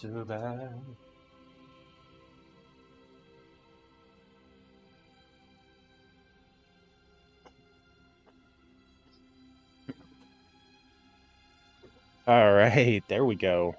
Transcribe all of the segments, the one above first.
so bad. All right, there we go.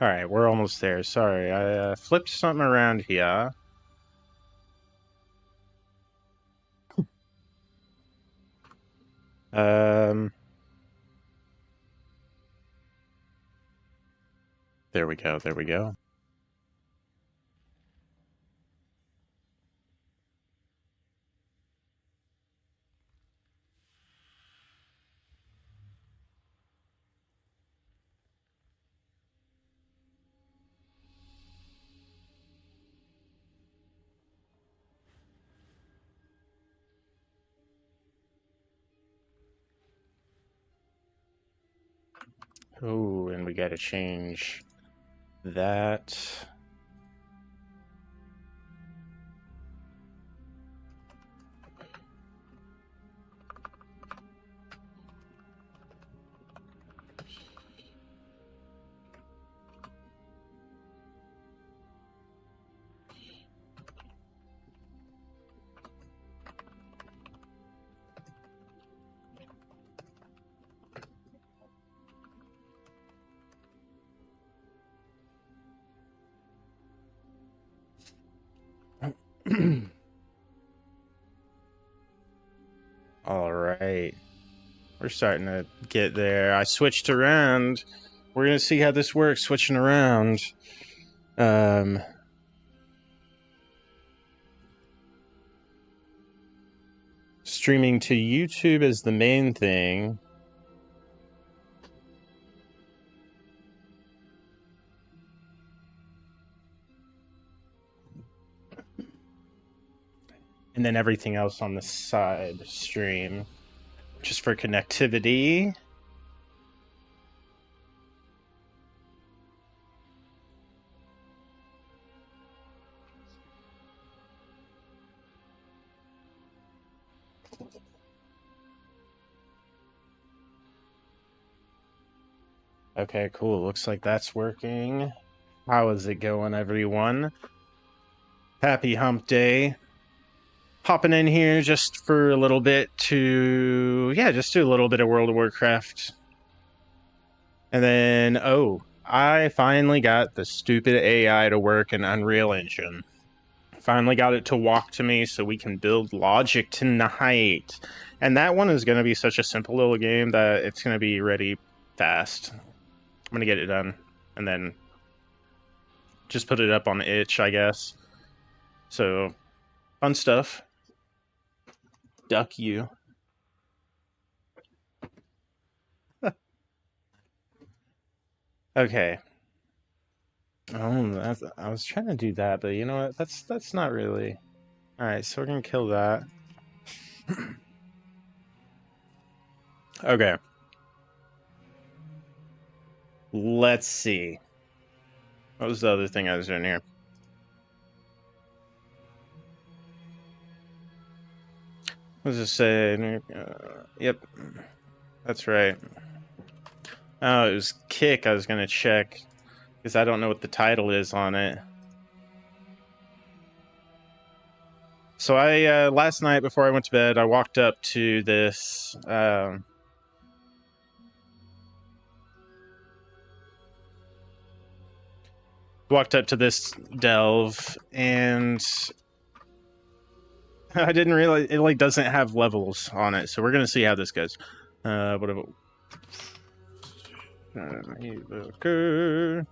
All right, we're almost there. Sorry, I flipped something around here. There we go. There we go. Oh, and we gotta change that. All right. We're starting to get there. I switched around. We're going to see how this works, switching around. Streaming to YouTube is the main thing. And then everything else on the side stream, just for connectivity. Okay, cool. Looks like that's working. How is it going, everyone? Happy hump day. Popping in here just for a little bit to, yeah, just do a little bit of World of Warcraft. And then, oh, I finally got the stupid AI to work in Unreal Engine. Finally got it to walk to me so we can build logic tonight. And that one is going to be such a simple little game that it's going to be ready fast. I'm going to get it done and then just put it up on itch, I guess. So, fun stuff. Duck you. Okay. Oh, I was trying to do that, but you know what? That's not really. All right, so we're gonna kill that. Okay. Let's see. What was the other thing I was doing here? What was it say? Yep, that's right. Oh, it was kick. I was gonna check because I don't know what the title is on it. So I last night before I went to bed, I walked up to this. Walked up to this delve, and I didn't realize it like doesn't have levels on it. So we're gonna see how this goes. Whatever. Evoker.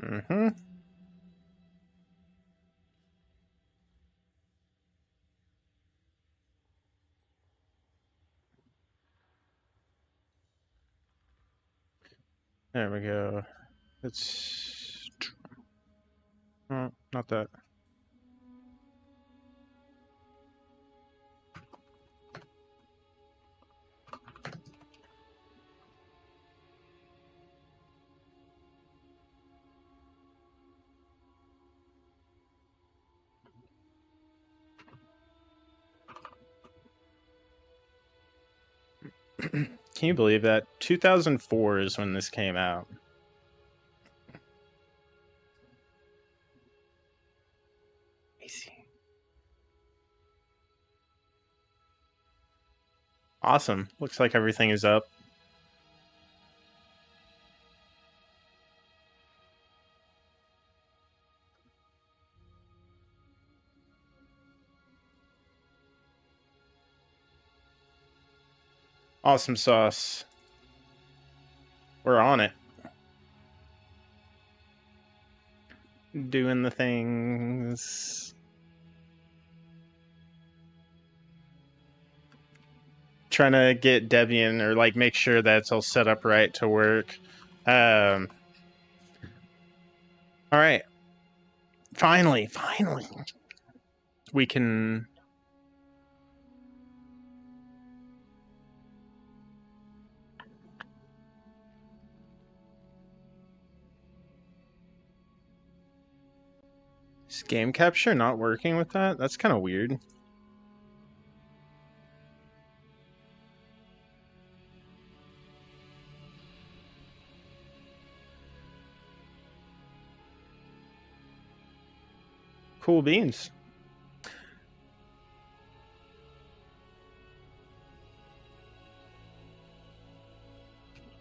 Mm-hmm. There we go. It's not that. Can you believe that? 2004 is when this came out. Awesome. Looks like everything is up. Awesome sauce. We're on it. Doing the things. Trying to get Debian or like make sure that it's all set up right to work. All right. Finally. We can. Is game capture not working with that? That's kind of weird. Cool beans.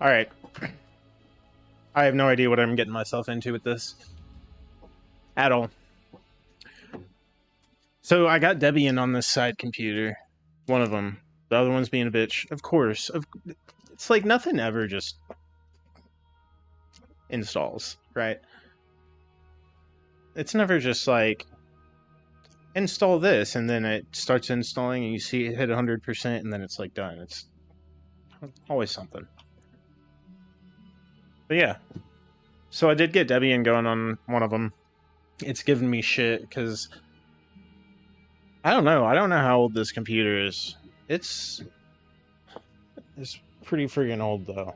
All right. I have no idea what I'm getting myself into with this. At all. So I got Debian on this side computer. One of them. The other one's being a bitch. Of course. It's like nothing ever just installs, right? It's never just like install this and then it starts installing and you see it hit 100% and then it's like done. It's always something. But yeah. So I did get Debian going on one of them. It's giving me shit because I don't know how old this computer is. It's pretty freaking old though.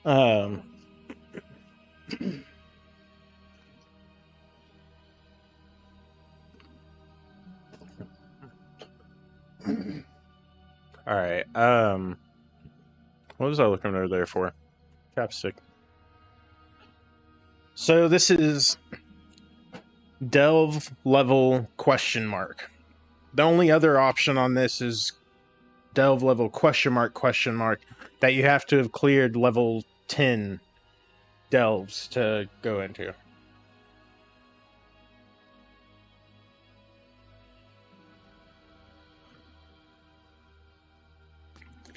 All right. What was I looking over there for? Chapstick. So this is delve level question mark. The only other option on this is delve level question mark that you have to have cleared level 10 delves to go into.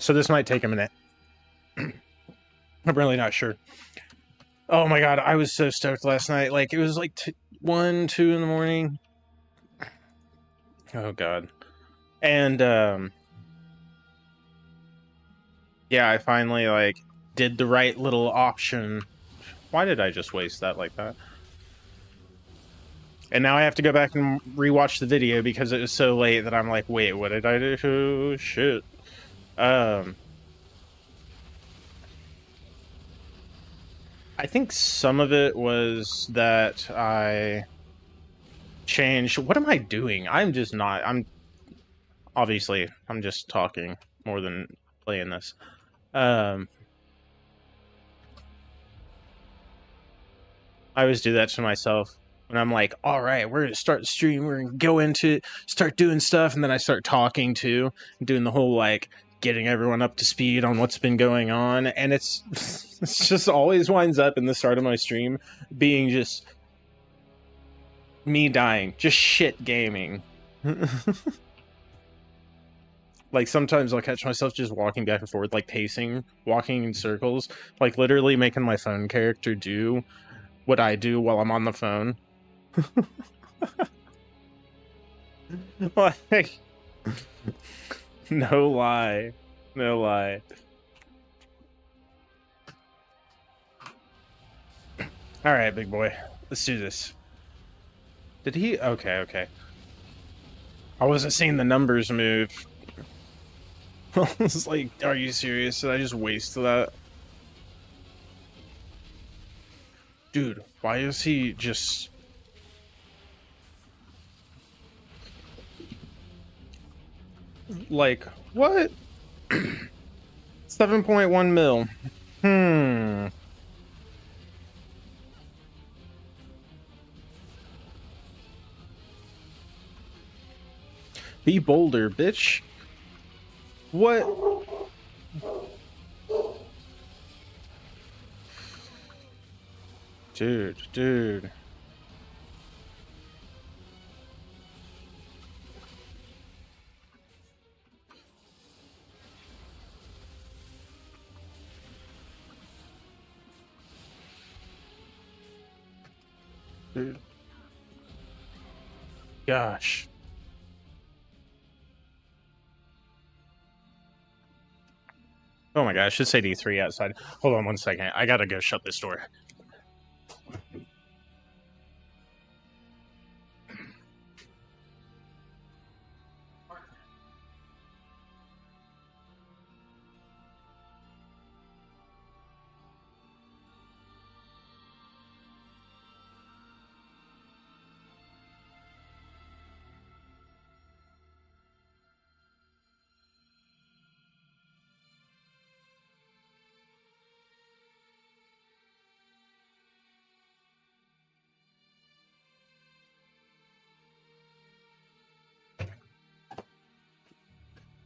So this might take a minute. I'm really not sure. Oh my god, I was so stoked last night. Like, it was like 1, 2 in the morning. Oh god. And, yeah, I finally, like, did the right little option. Why did I just waste that like that? And now I have to go back and rewatch the video because it was so late that I'm like, wait, what did I do? Shit. I think some of it was that I changed. What am I doing? I'm just not. Obviously, I'm just talking more than playing this. I always do that to myself when I'm like, all right, we're gonna start the stream, we're gonna go into it, start doing stuff, and then I start talking too, doing the whole like getting everyone up to speed on what's been going on, and it's it's just always winds up in the start of my stream being just me dying, just shit gaming. Like, sometimes I'll catch myself just walking back and forth, like pacing, walking in circles, like literally making my phone character do what I do while I'm on the phone. Like, no lie. No lie. Alright, big boy. Let's do this. Did he? Okay, okay. I wasn't seeing the numbers move. I was like, are you serious? Did I just waste that? Dude, why is he just... Like, what? 7.1 mil. Be bolder, bitch. What? Dude. Dude. Gosh. Oh my gosh, it's 83 outside. Hold on one second. I gotta go shut this door.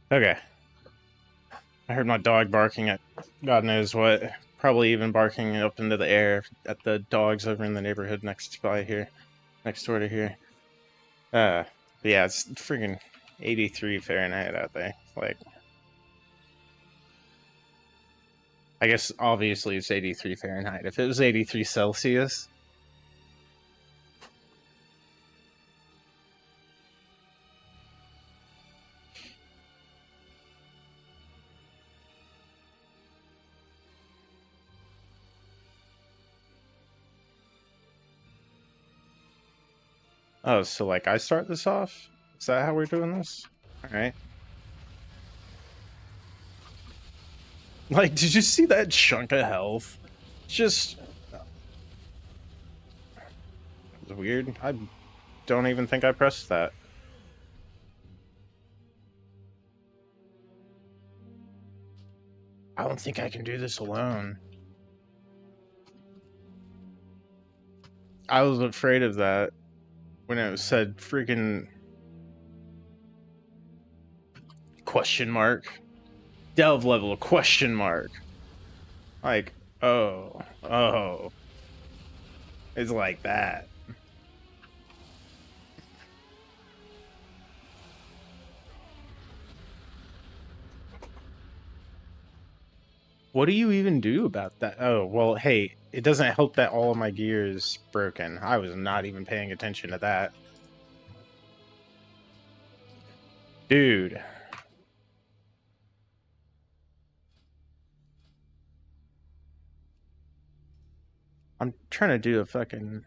Okay. I heard my dog barking at God knows what. Probably even barking up into the air at the dogs over in the neighborhood next door to here. But yeah, it's freaking 83 Fahrenheit out there. Like, I guess obviously it's 83 Fahrenheit. If it was 83 Celsius... Oh, so like I start this off? Is that how we're doing this? Alright. Like, did you see that chunk of health? Just... It's weird. I don't even think I pressed that. I don't think I can do this alone. I was afraid of that when it said freaking question mark. Delve level question mark. Like, oh. It's like that. What do you even do about that? Oh, well, hey, it doesn't help that all of my gear is broken. I was not even paying attention to that. Dude. I'm trying to do a fucking...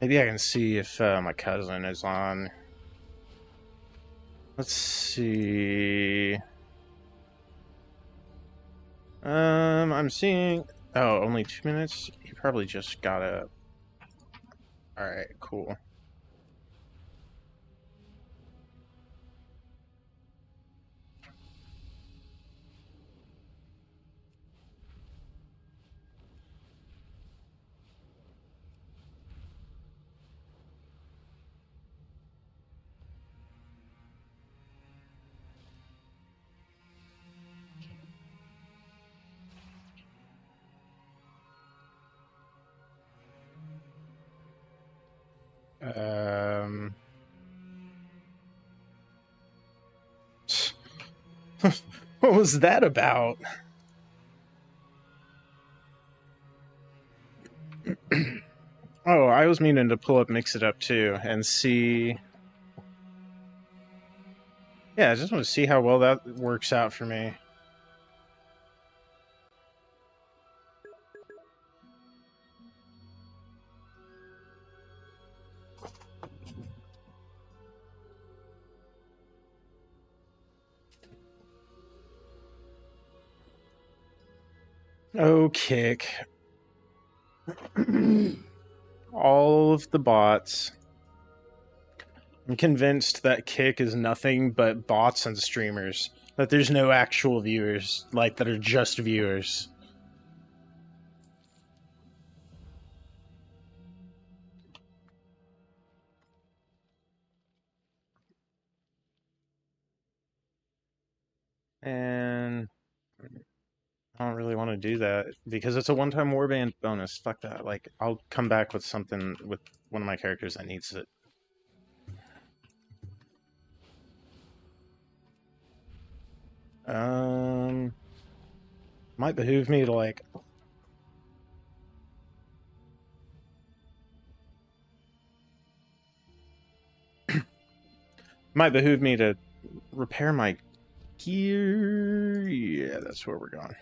Maybe I can see if my cousin is on. Let's see. I'm seeing... Oh, only 2 minutes? He probably just got up. Alright, cool. What was that about? Oh, I was meaning to pull up Mix It Up too and see... Yeah, I just want to see how well that works out for me. Oh, kick. All of the bots. I'm convinced that Kick is nothing but bots and streamers. That there's no actual viewers, like, that are just viewers. And I don't really want to do that because it's a one-time warband bonus. Fuck that. Like, I'll come back with something with one of my characters that needs it. Might behoove me to, like... Might behoove me to repair my gear. Yeah, that's where we're going.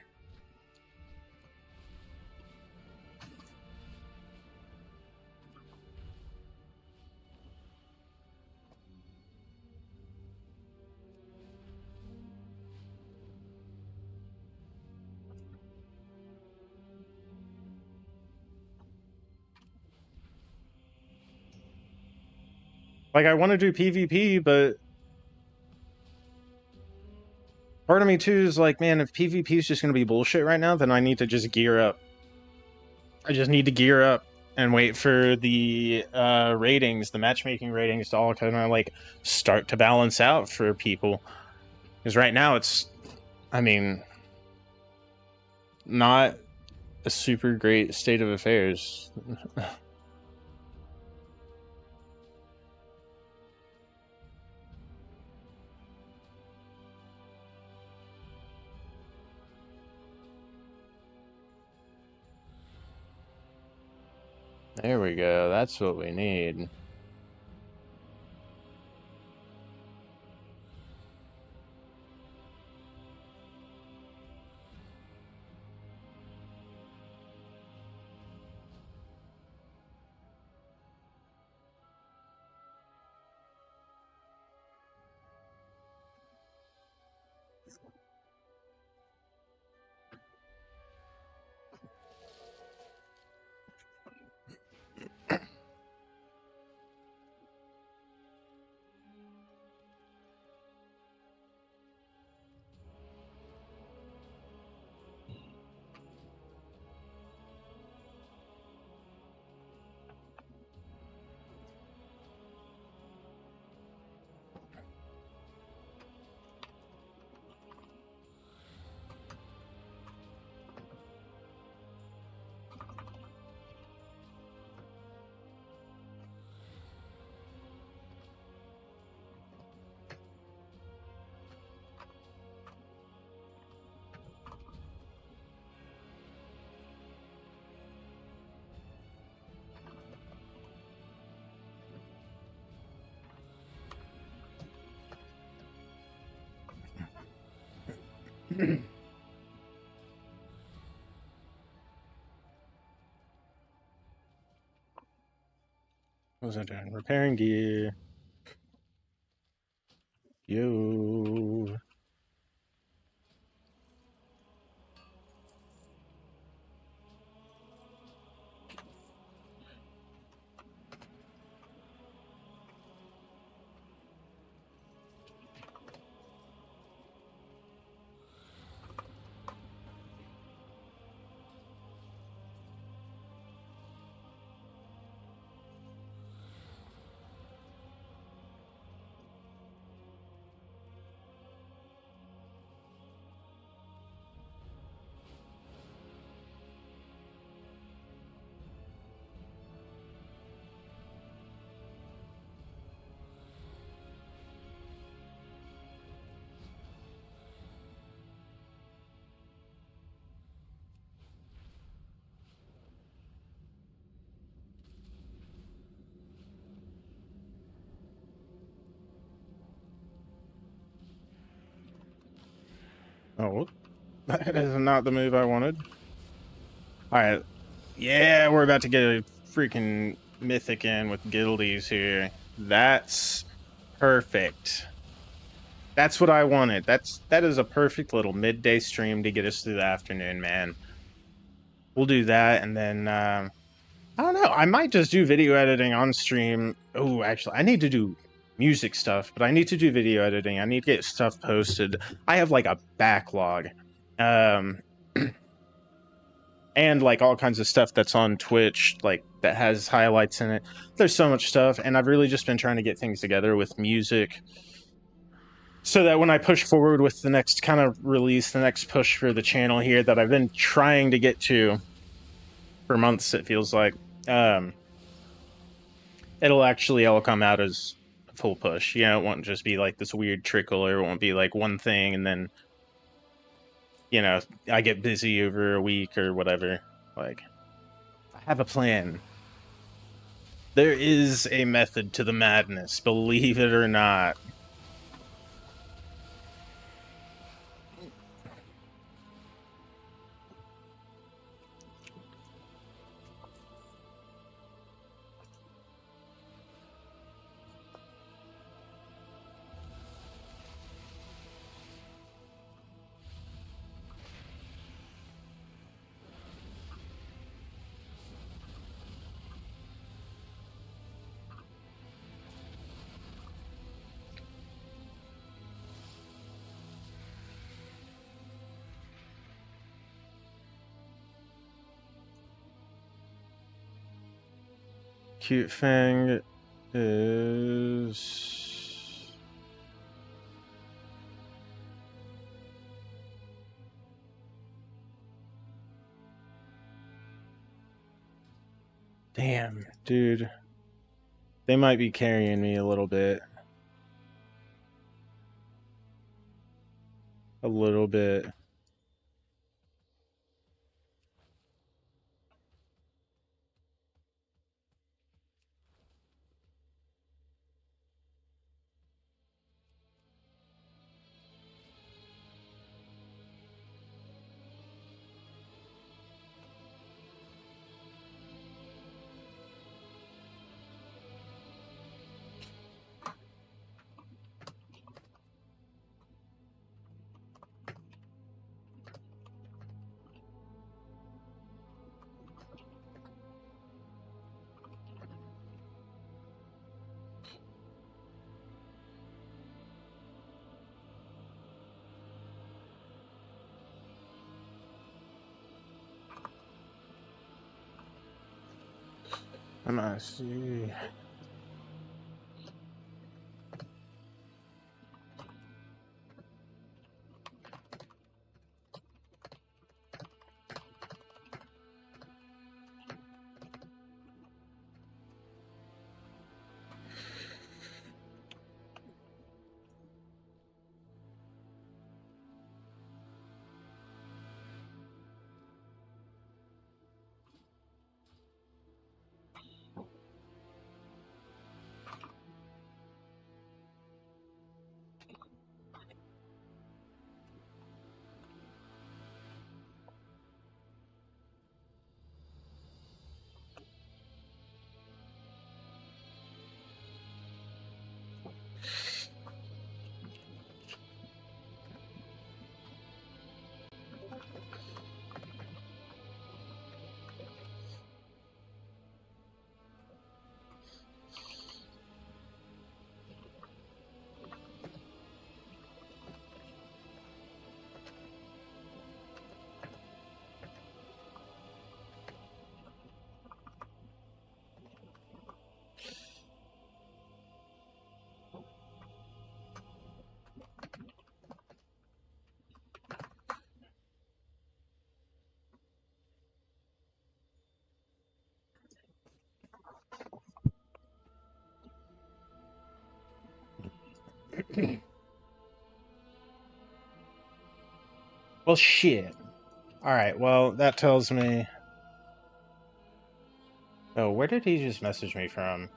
Like, I want to do PvP, but part of me too is like, man, if PvP is just going to be bullshit right now, then I need to just gear up. I just need to gear up and wait for the ratings, the matchmaking ratings to all kind of like start to balance out for people. Because right now it's, I mean, not a super great state of affairs. There we go. That's what we need. What was I doing? Repairing gear. Yo. Oh, that is not the move I wanted. Alright. Yeah, we're about to get a freaking mythic in with guildies here. That's perfect. That's what I wanted. That is a perfect little midday stream to get us through the afternoon, man. We'll do that, and then I don't know. I might just do video editing on stream. Oh, actually, I need to do music stuff, but I need to do video editing. I need to get stuff posted. I have like a backlog, and like all kinds of stuff that's on Twitch, like that has highlights in it. There's so much stuff, and I've really just been trying to get things together with music, so that when I push forward with the next kind of release, the next push for the channel here that I've been trying to get to for months, it feels like, it'll actually all come out as a full push. You know, it won't just be like this weird trickle, or it won't be like one thing and then, you know, I get busy over a week or whatever. Like, I have a plan. There is a method to the madness, believe it or not. Cute Fang is... Damn, dude. They might be carrying me a little bit. A little bit. I'm gonna see. Well, shit. Alright, well, that tells me... Oh, where did he just message me from?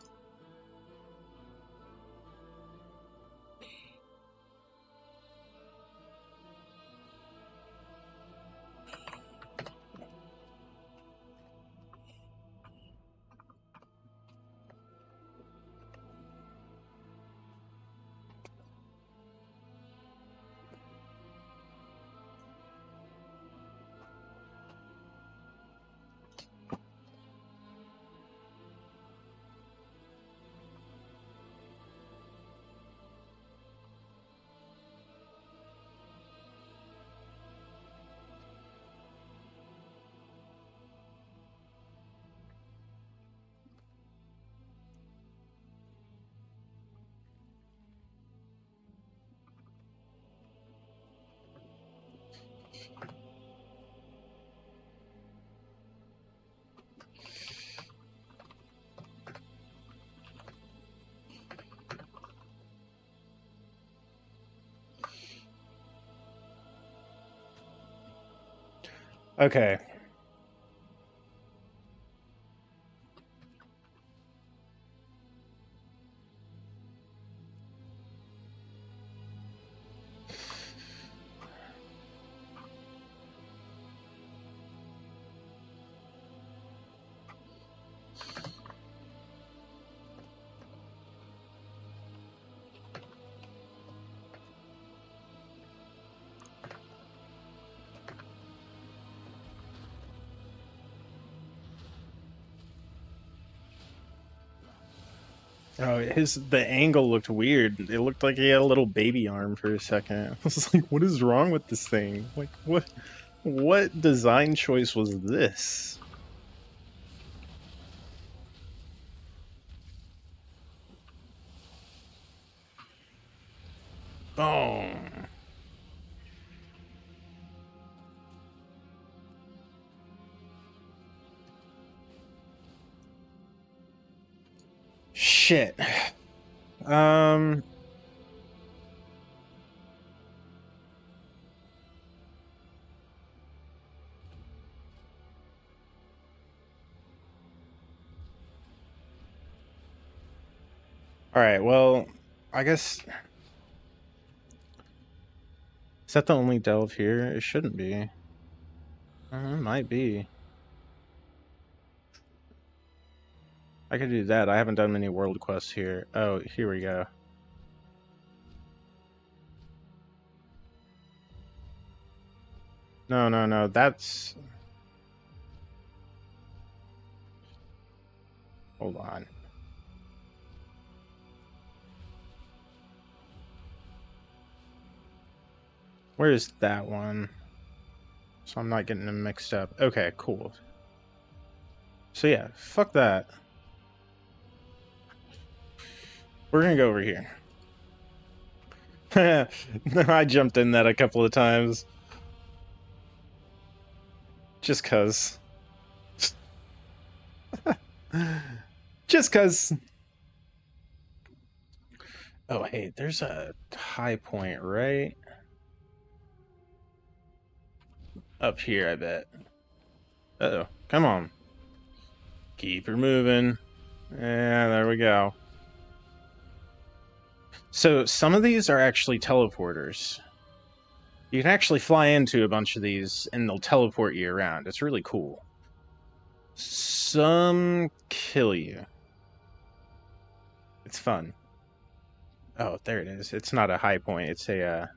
Okay. Oh, the angle looked weird. It looked like he had a little baby arm for a second. I was like, what is wrong with this thing? Like, what design choice was this? Oh. Shit. Um, Alright, well, I guess... Is that the only delve here? It shouldn't be. It might be. I could do that. I haven't done many world quests here. Oh, here we go. No, no, no, that's... Hold on. Where's that one? So I'm not getting them mixed up. Okay, cool. So yeah, fuck that. We're gonna go over here. I jumped in that a couple of times. Just cuz. Just cuz. Oh, hey, there's a high point right up here, I bet. Uh-oh, come on. Keep her moving. Yeah, there we go. So some of these are actually teleporters. You can actually fly into a bunch of these and they'll teleport you around. It's really cool. Some kill you. It's fun. Oh, there it is. It's not a high point. It's a...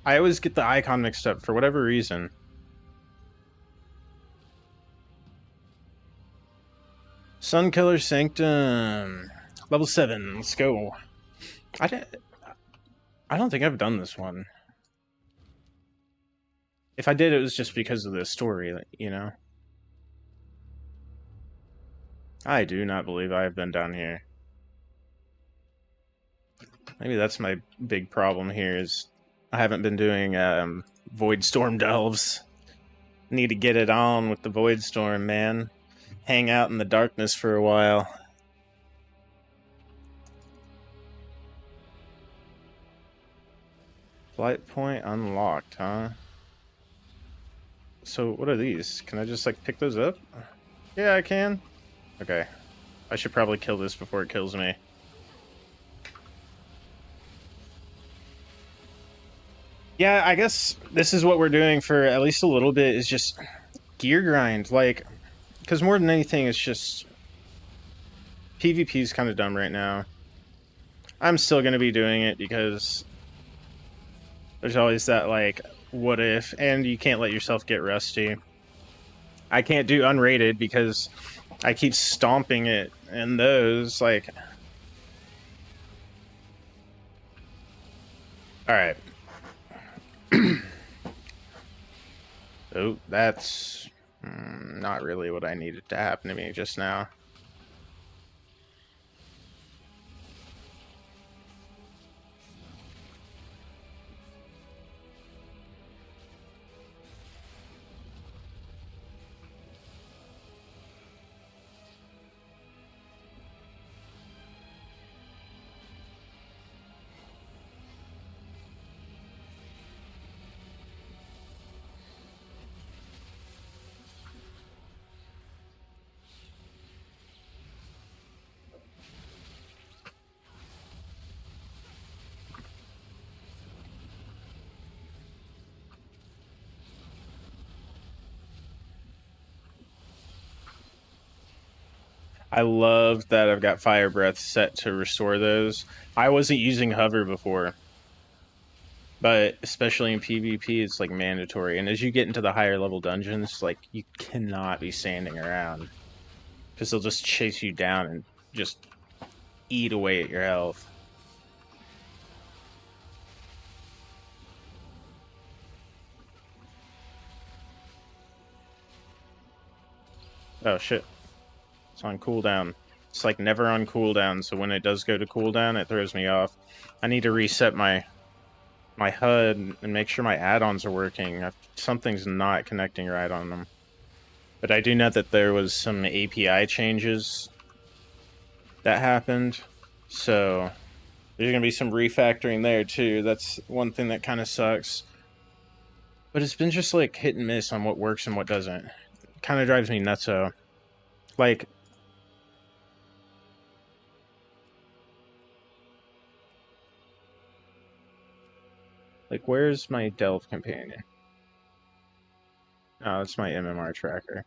I always get the icon mixed up for whatever reason. Sunkiller Sanctum. Level 7. Let's go. I don't think I've done this one. If I did, it was just because of the story, you know? I do not believe I have been down here. Maybe that's my big problem here, is I haven't been doing Void Storm delves. Need to get it on with the Void Storm, man. Hang out in the darkness for a while. Flight point unlocked, huh? So what are these? Can I just like pick those up? Yeah, I can. Okay. I should probably kill this before it kills me. Yeah, I guess this is what we're doing for at least a little bit, is just gear grind. Like, because more than anything, it's just... PvP is kind of dumb right now. I'm still going to be doing it because there's always that, like, what if, and you can't let yourself get rusty. I can't do unrated because I keep stomping it, and those, like... Alright. Oh, that's not really what I needed to happen to me just now. I love that I've got Fire Breath set to restore those. I wasn't using Hover before, but especially in PvP, it's like mandatory. And as you get into the higher level dungeons, like, you cannot be standing around, because they'll just chase you down and just eat away at your health. Oh shit. It's on cooldown. It's like never on cooldown, so when it does go to cooldown, it throws me off. I need to reset my HUD and make sure my add-ons are working. Something's not connecting right on them. But I do know that there was some API changes that happened, so there's going to be some refactoring there too. That's one thing that kind of sucks. But it's been just like hit and miss on what works and what doesn't. It kind of drives me nuts, though. Like, where's my Delve companion? Oh, it's my MMR tracker.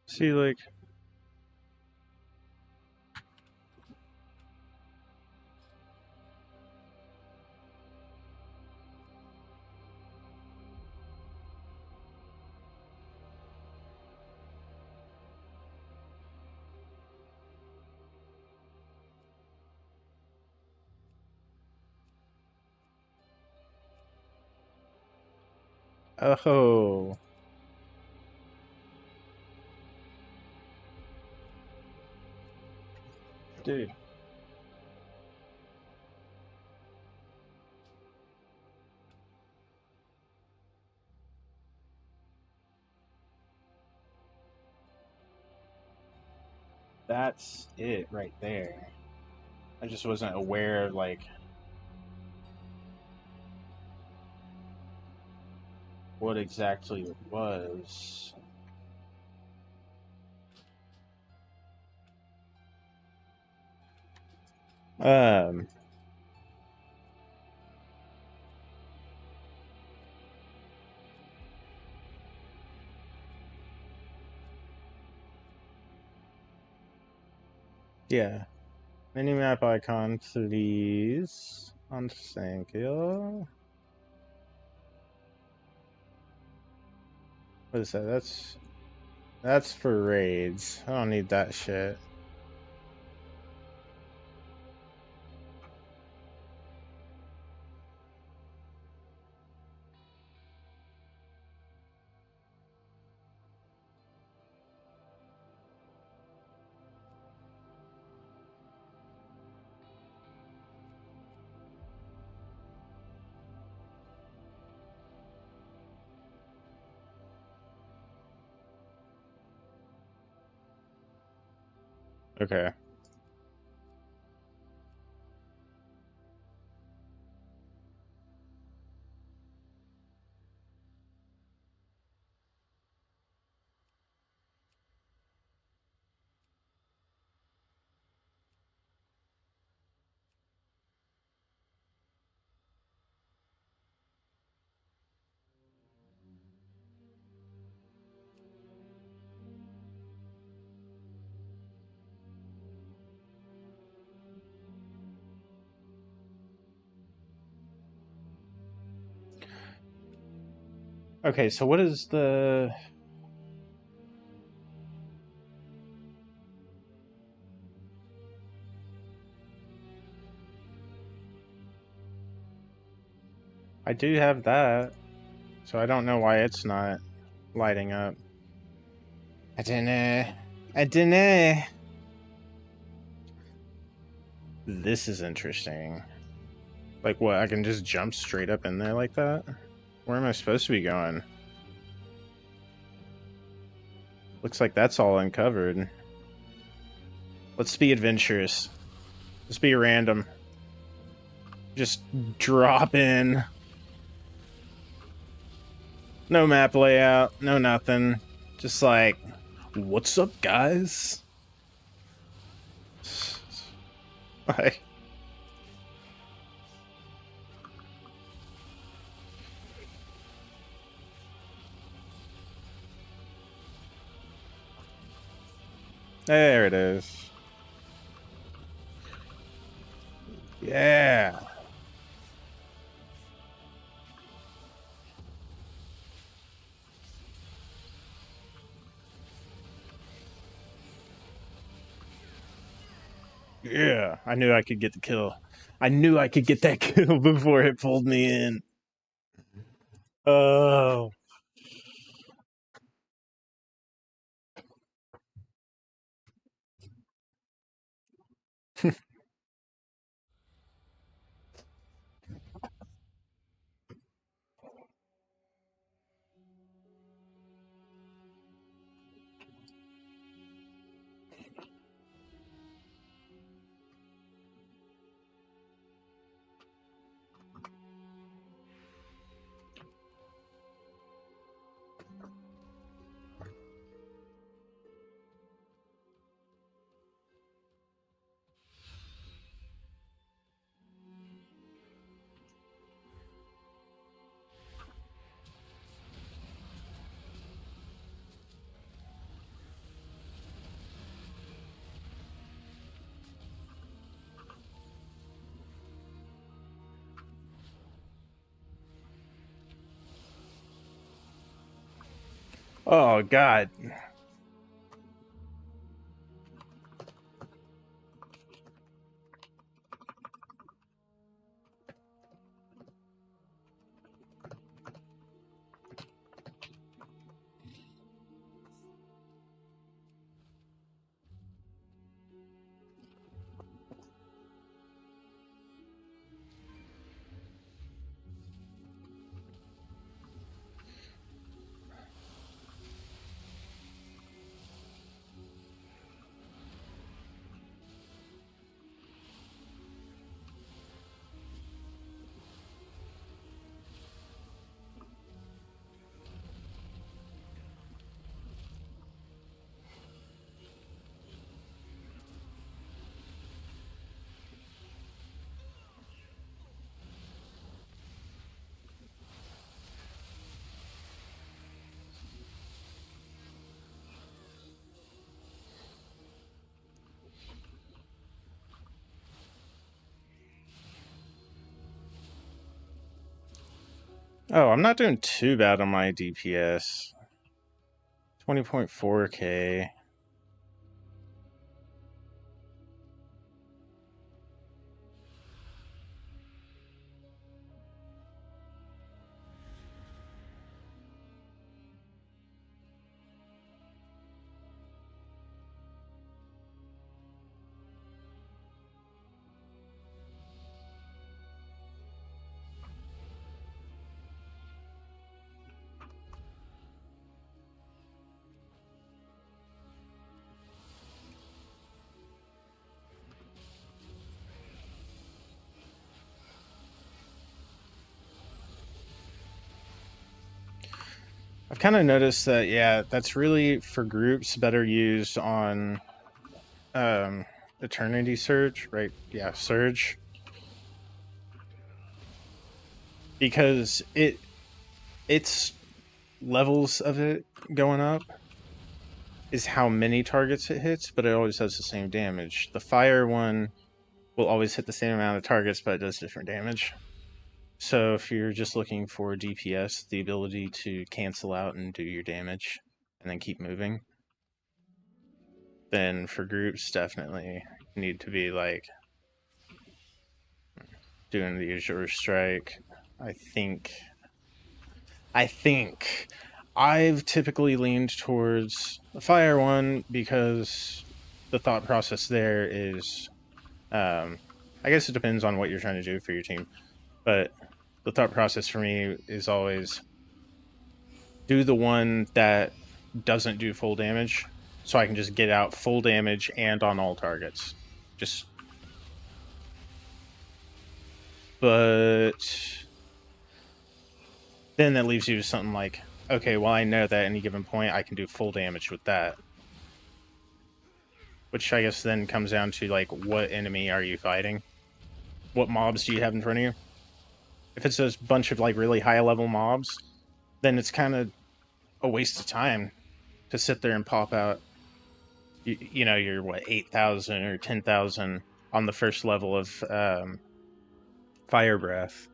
See, like... Oh. Dude. That's it right there. I just wasn't aware of, like, what exactly it was. Um, yeah. Minimap icon, please. And thank you. What is that? That's for raids. I don't need that shit. Okay. Okay, so what is the... I do have that, so I don't know why it's not lighting up. I don't know. This is interesting. Like what, I can just jump straight up in there like that? Where am I supposed to be going? Looks like that's all uncovered. Let's be adventurous. Let's be random. Just drop in. No map layout, no nothing. Just like, what's up, guys? Like, there it is. Yeah. Yeah. I knew I could get the kill. I knew I could get that kill before it pulled me in. Oh. Oh, God. Oh, I'm not doing too bad on my DPS. 20.4k. I've kind of noticed that, yeah, that's really for groups better used on Eternity Surge, right? Yeah, Surge. Because it's levels of it going up is how many targets it hits, but it always does the same damage. The fire one will always hit the same amount of targets, but it does different damage. So if you're just looking for DPS, the ability to cancel out and do your damage and then keep moving, then for groups, definitely need to be like doing the Azure Strike. I think I've typically leaned towards the fire one because the thought process there is, I guess it depends on what you're trying to do for your team, but the thought process for me is always do the one that doesn't do full damage, so I can just get out full damage and on all targets. But then that leaves you to something like, okay, well, I know that at any given point I can do full damage with that. Which I guess then comes down to, like, what enemy are you fighting? What mobs do you have in front of you? If it's a bunch of, like, really high-level mobs, then it's kind of a waste of time to sit there and pop out, you know, your, 8,000 or 10,000 on the first level of Fire Breath.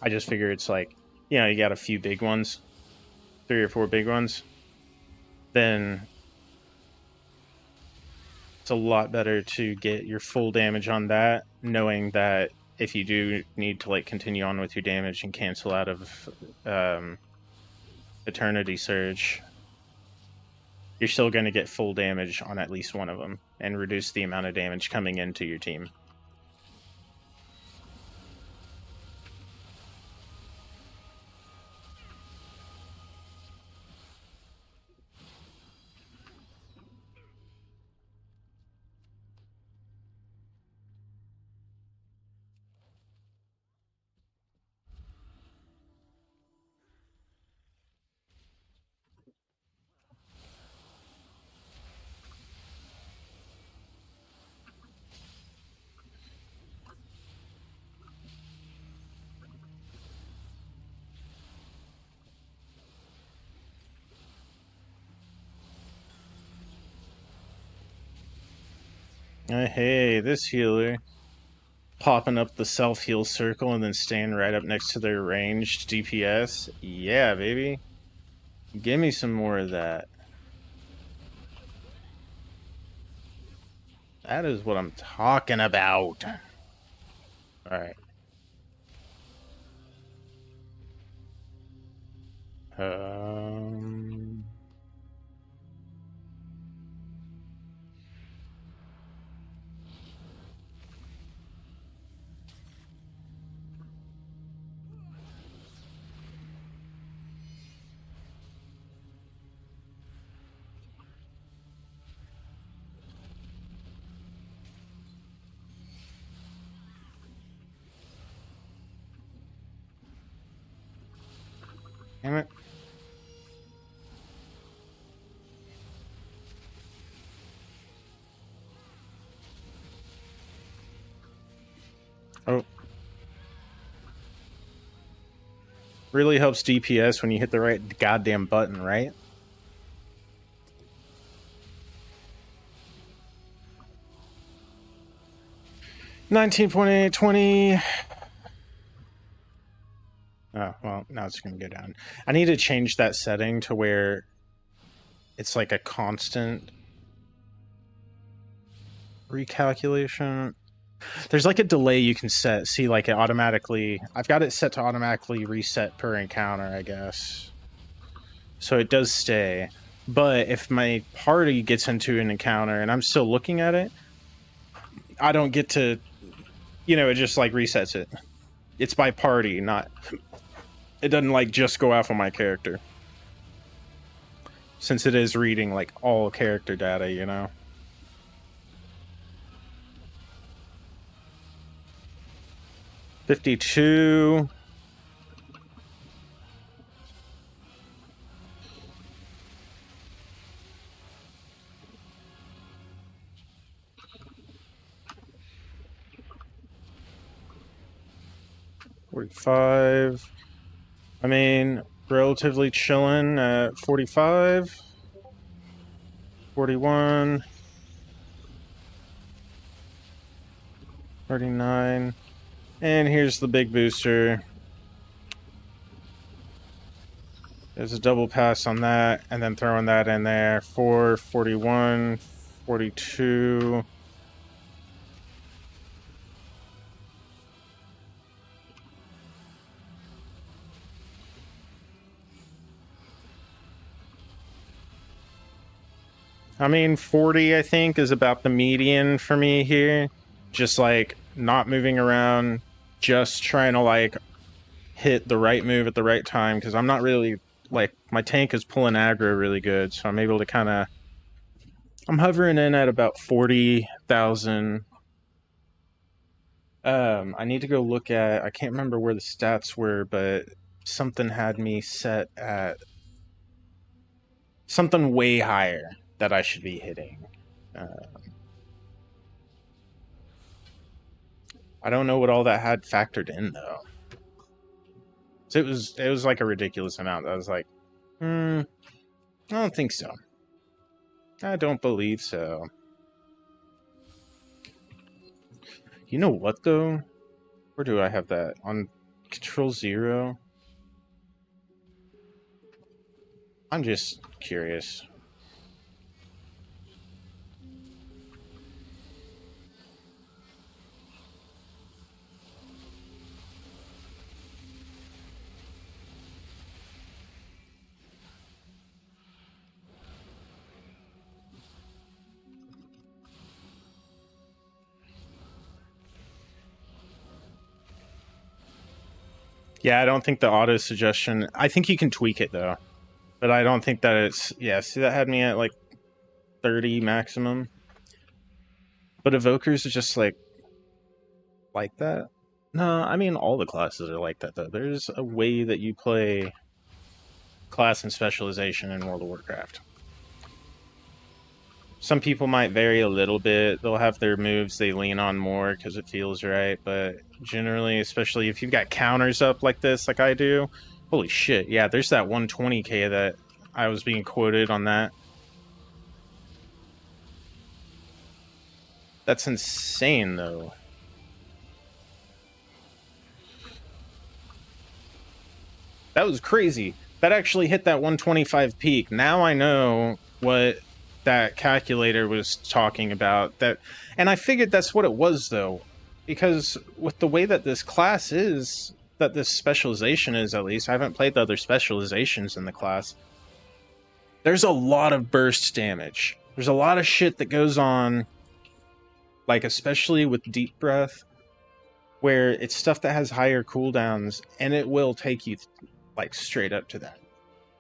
I just figure it's like, you know, you got a few big ones, 3 or 4 big ones, then it's a lot better to get your full damage on that, knowing that if you do need to, like, continue on with your damage and cancel out of Eternity Surge, you're still going to get full damage on at least one of them and reduce the amount of damage coming into your team. Hey, this healer popping up the self-heal circle and then staying right up next to their ranged DPS. Yeah, baby. Give me some more of that. That is what I'm talking about. Alright. Um... Damn it. Oh. Really helps DPS when you hit the right goddamn button, right? 19.8, 20. Oh, well, now it's going to go down. I need to change that setting to where it's like a constant recalculation. There's like a delay you can set. See, like it automatically... I've got it set to automatically reset per encounter, I guess. So it does stay. But if my party gets into an encounter and I'm still looking at it, I don't get to... You know, it just like resets it. It's by party, not... It doesn't like just go off on my character. Since it is reading like all character data, you know? $52. $45. I mean, relatively chilling at 45. 41. 39. And here's the big booster. There's a double pass on that, and then throwing that in there. 4, 41, 42. I mean, 40, I think, is about the median for me here. Just, like, not moving around, just trying to, like, hit the right move at the right time, because I'm not really, like, my tank is pulling aggro really good, so I'm able to kind of... I'm hovering in at about 40,000. I need to go look at... I can't remember where the stats were, but something had me set at... something way higher that I should be hitting. I don't know what all that had factored in though. So it was like a ridiculous amount. I was like, I don't think so. I don't believe so. You know what though? Where do I have that? On Control 0? I'm just curious. Yeah, I don't think the auto suggestion... I think you can tweak it though. But I don't think that it's... Yeah, see that had me at like 30 maximum. But Evokers are just like that. No, I mean all the classes are like that though. There's a way that you play class and specialization in World of Warcraft. Some people might vary a little bit. They'll have their moves they lean on more because it feels right, but generally, especially if you've got counters up like this, like I do, holy shit, yeah, there's that 120k that I was being quoted on that. That's insane, though. That was crazy. That actually hit that 125 peak. Now I know what that calculator was talking about. That, and I figured that's what it was though, because with the way that this class is, that this specialization is, at least I haven't played the other specializations in the class, there's a lot of burst damage. There's a lot of shit that goes on, like especially with deep breath, where it's stuff that has higher cooldowns and it will take you like straight up to that.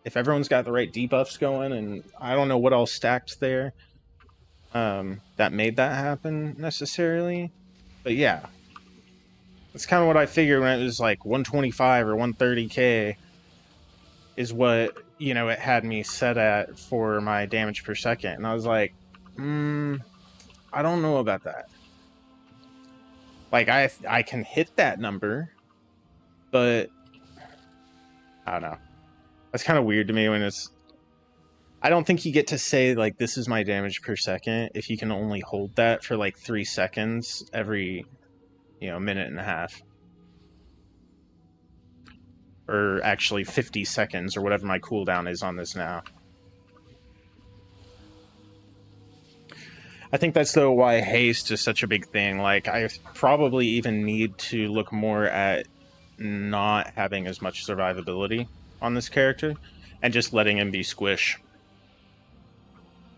If everyone's got the right debuffs going, and I don't know what all stacked there that made that happen necessarily, but yeah, that's kind of what I figured when it was like 125 or 130k is what, you know, it had me set at for my damage per second, and I was like, I don't know about that. Like I can hit that number, but I don't know. That's kind of weird to me when it's... I don't think you get to say, like, this is my damage per second if you can only hold that for, like, 3 seconds every you know, a minute and a half. Or actually 50 seconds, or whatever my cooldown is on this now. I think that's, though, why haste is such a big thing. Like, I probably even need to look more at not having as much survivability on this character, and just letting him be squish.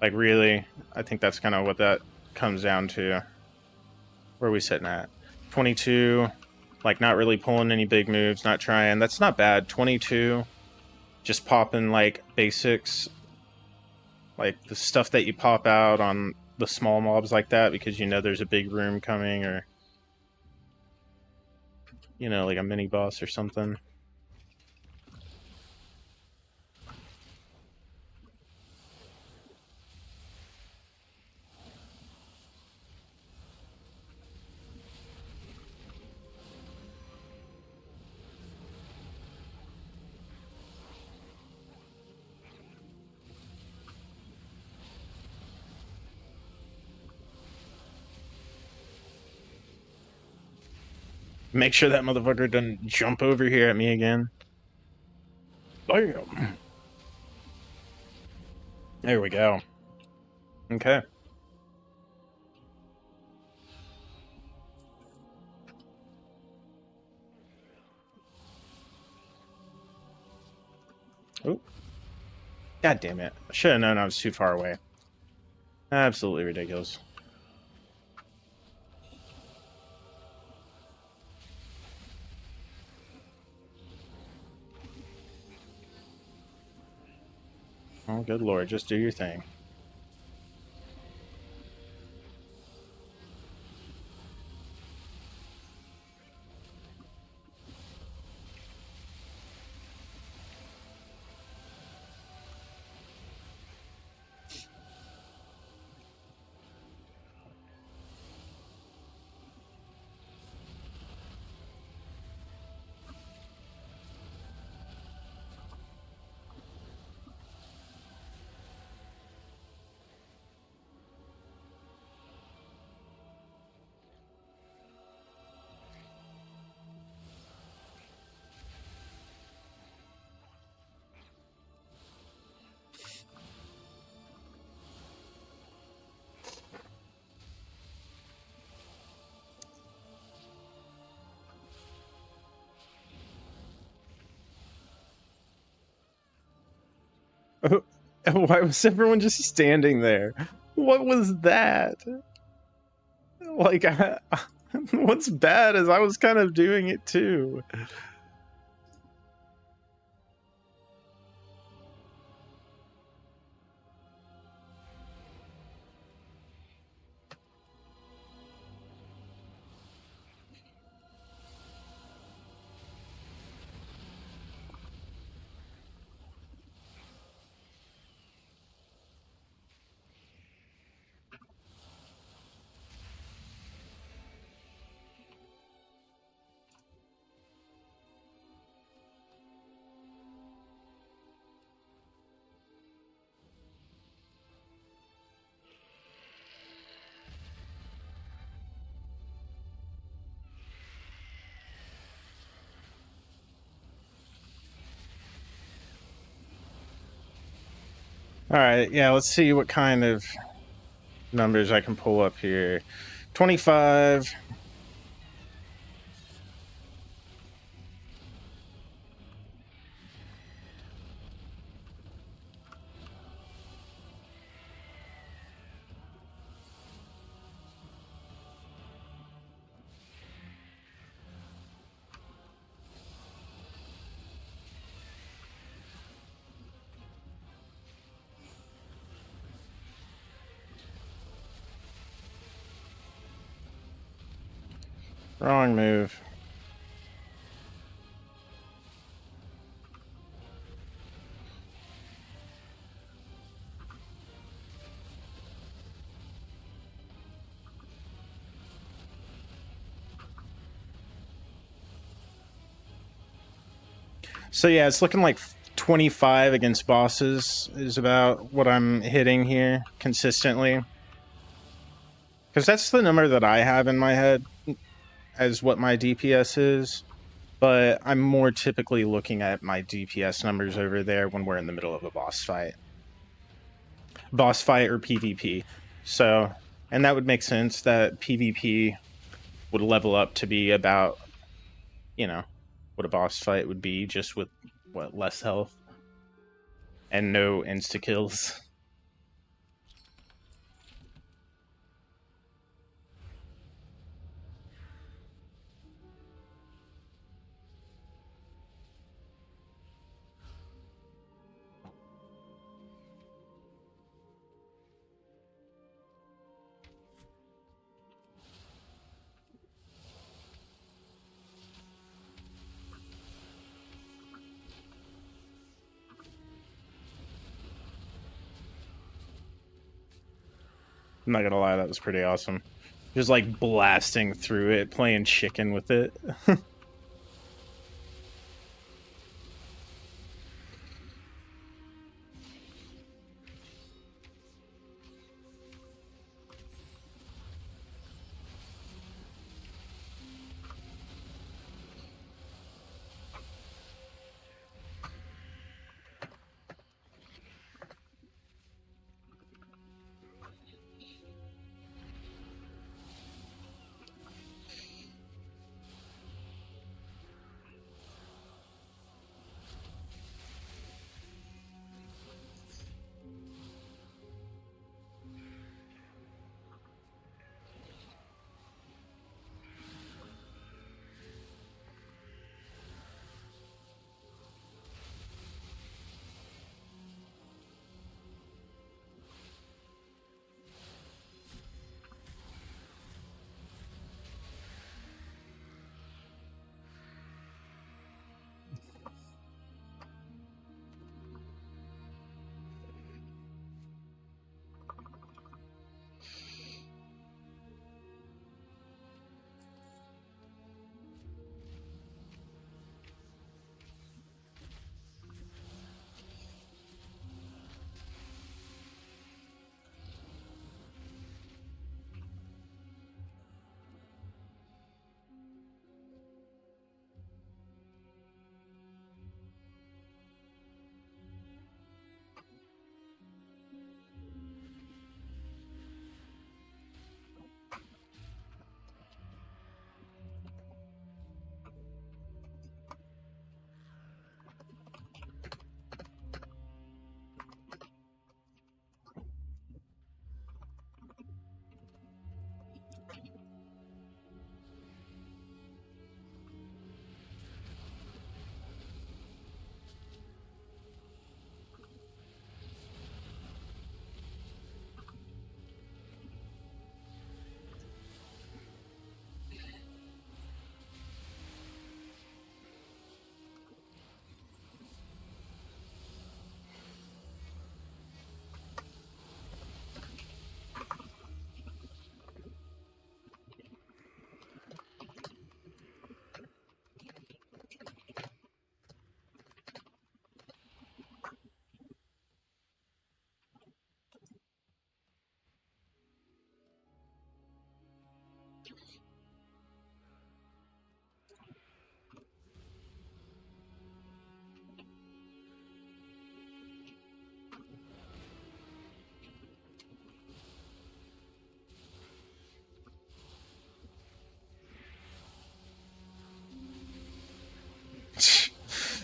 Like, really, I think that's kind of what that comes down to. Where are we sitting at? 22, like, not really pulling any big moves, not trying. That's not bad. 22, just popping, like, basics. Like, the stuff that you pop out on the small mobs like that, because you know there's a big room coming, or, you know, like a mini boss or something. Make sure that motherfucker doesn't jump over here at me again. Bam! There we go. Okay. Oh. God damn it. I should have known I was too far away. Absolutely ridiculous. Oh, good lord, just do your thing. Why was everyone just standing there? What was that? Like, what's bad is I was kind of doing it too. Alright, yeah, let's see what kind of numbers I can pull up here. 25. Wrong move. So yeah, it's looking like 25 against bosses is about what I'm hitting here consistently. Because that's the number that I have in my head. as what my DPS is, but I'm more typically looking at my DPS numbers over there when we're in the middle of a boss fight. Boss fight or PvP. So, and that would make sense that PvP would level up to be about, you know, what a boss fight would be, just with, what, less health and no insta-kills. I'm not gonna lie, that was pretty awesome. Just like blasting through it, playing chicken with it.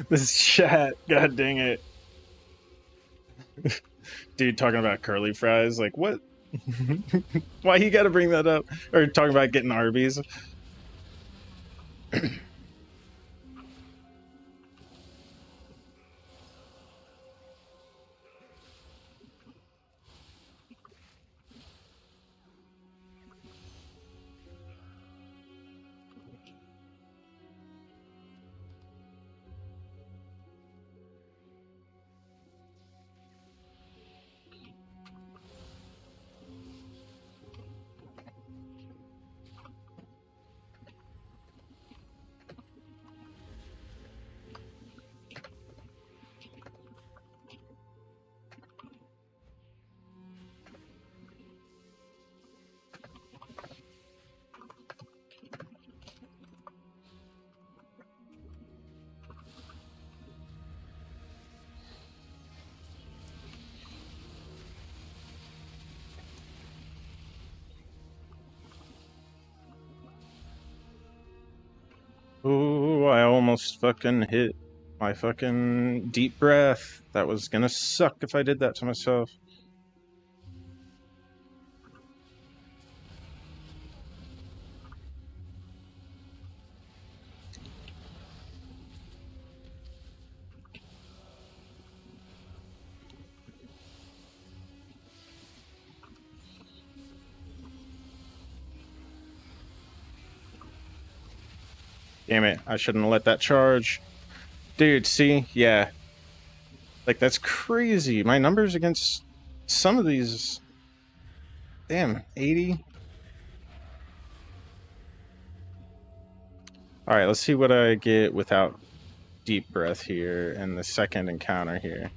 This chat, god dang it. Dude talking about curly fries, like what? Why you gotta bring that up? Or talking about getting Arby's. almost fucking hit my fucking deep breath. That was gonna suck if I did that to myself. Damn it, I shouldn't have let that charge. Dude, see? Yeah. Like, that's crazy. My numbers against some of these... Damn, 80? Alright, let's see what I get without deep breath here in the second encounter here.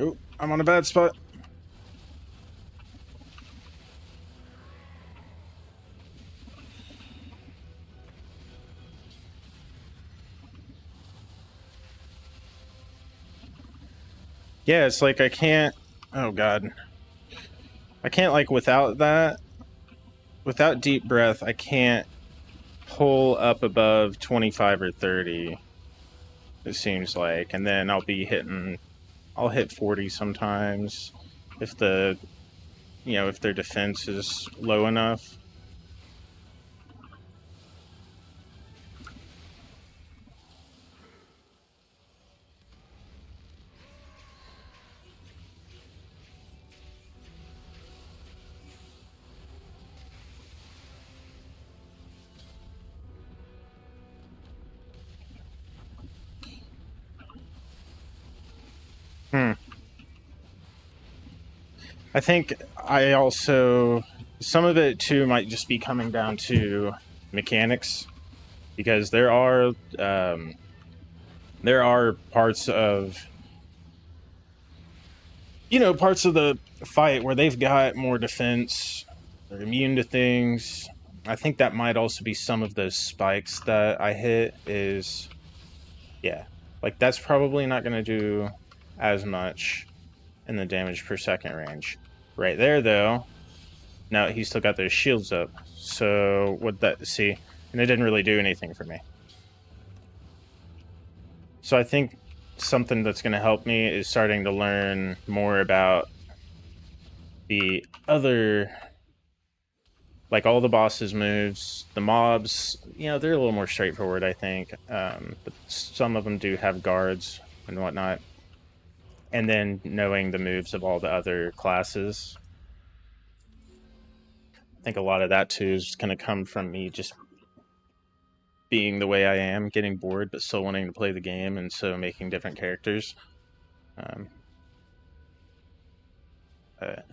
Oh, I'm on a bad spot. Yeah, it's like I can't... Oh, God. I can't, like, without that... Without deep breath, I can't pull up above 25 or 30, it seems like. And then I'll be hitting... I'll hit 40 sometimes if the... You know, if their defense is low enough. I think I also... Some of it, too, might just be coming down to mechanics. Because there are parts of... You know, parts of the fight where they've got more defense, they're immune to things. I think that might also be some of those spikes that I hit is... Yeah, like that's probably not going to do as much in the damage per second range. Right there, though, now he's still got those shields up. So, what that... See, and it didn't really do anything for me. So I think something that's going to help me is starting to learn more about the other, like all the bosses' moves. The mobs, you know, they're a little more straightforward, I think. But some of them do have guards and whatnot. And then knowing the moves of all the other classes. I think a lot of that, too, is going to come from me just being the way I am, getting bored, but still wanting to play the game, and so making different characters. It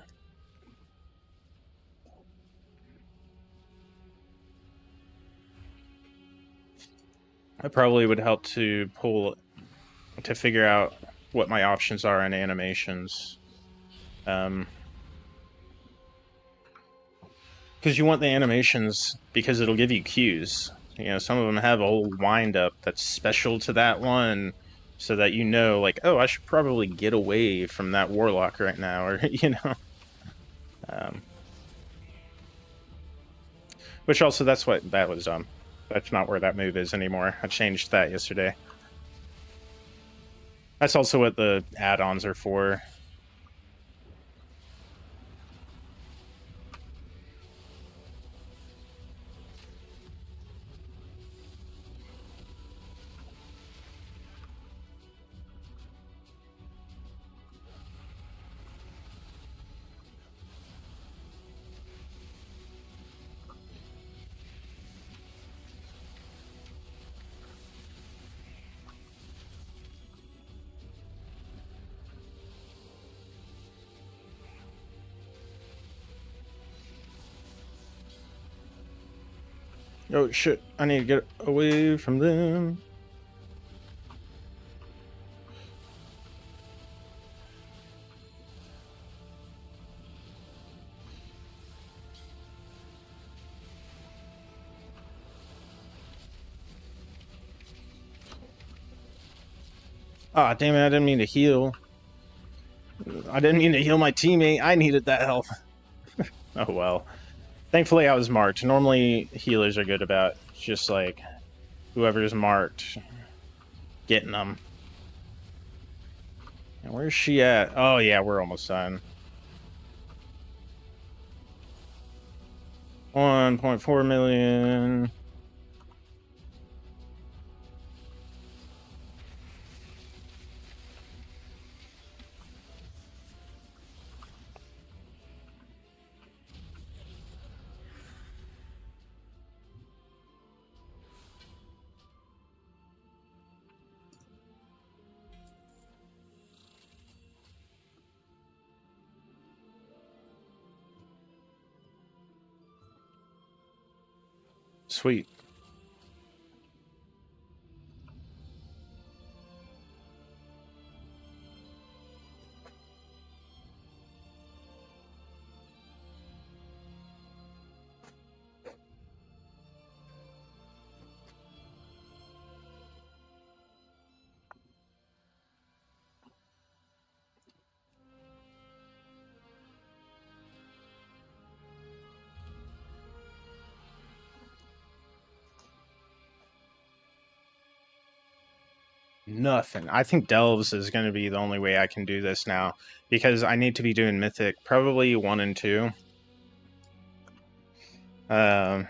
probably would help to figure out what my options are in animations. Because you want the animations because it'll give you cues. You know, some of them have a whole wind-up that's special to that one, so that you know, like, oh, I should probably get away from that warlock right now, or, you know. Which also, that was, that's not where that move is anymore. I changed that yesterday. That's also what the add-ons are for. Oh shit, I need to get away from them. Ah, damn it, I didn't mean to heal. I didn't mean to heal my teammate. I needed that help. Oh well. Thankfully, I was marked. Normally, healers are good about just like whoever's marked getting them. And where's she at? Oh yeah, we're almost done. 1.4 million. Sweet. Nothing. I think Delves is going to be the only way I can do this now because I need to be doing Mythic, probably 1 and 2. Um,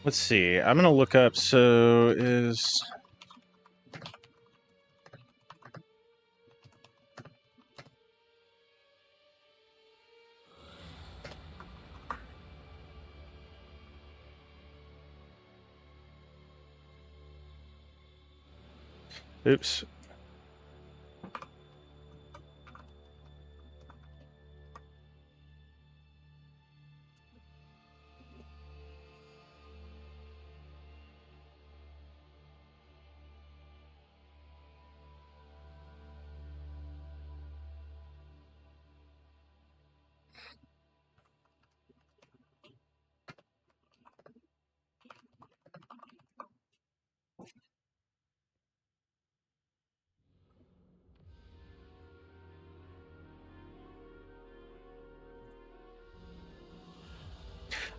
let's see. I'm going to look up. So is. Oops.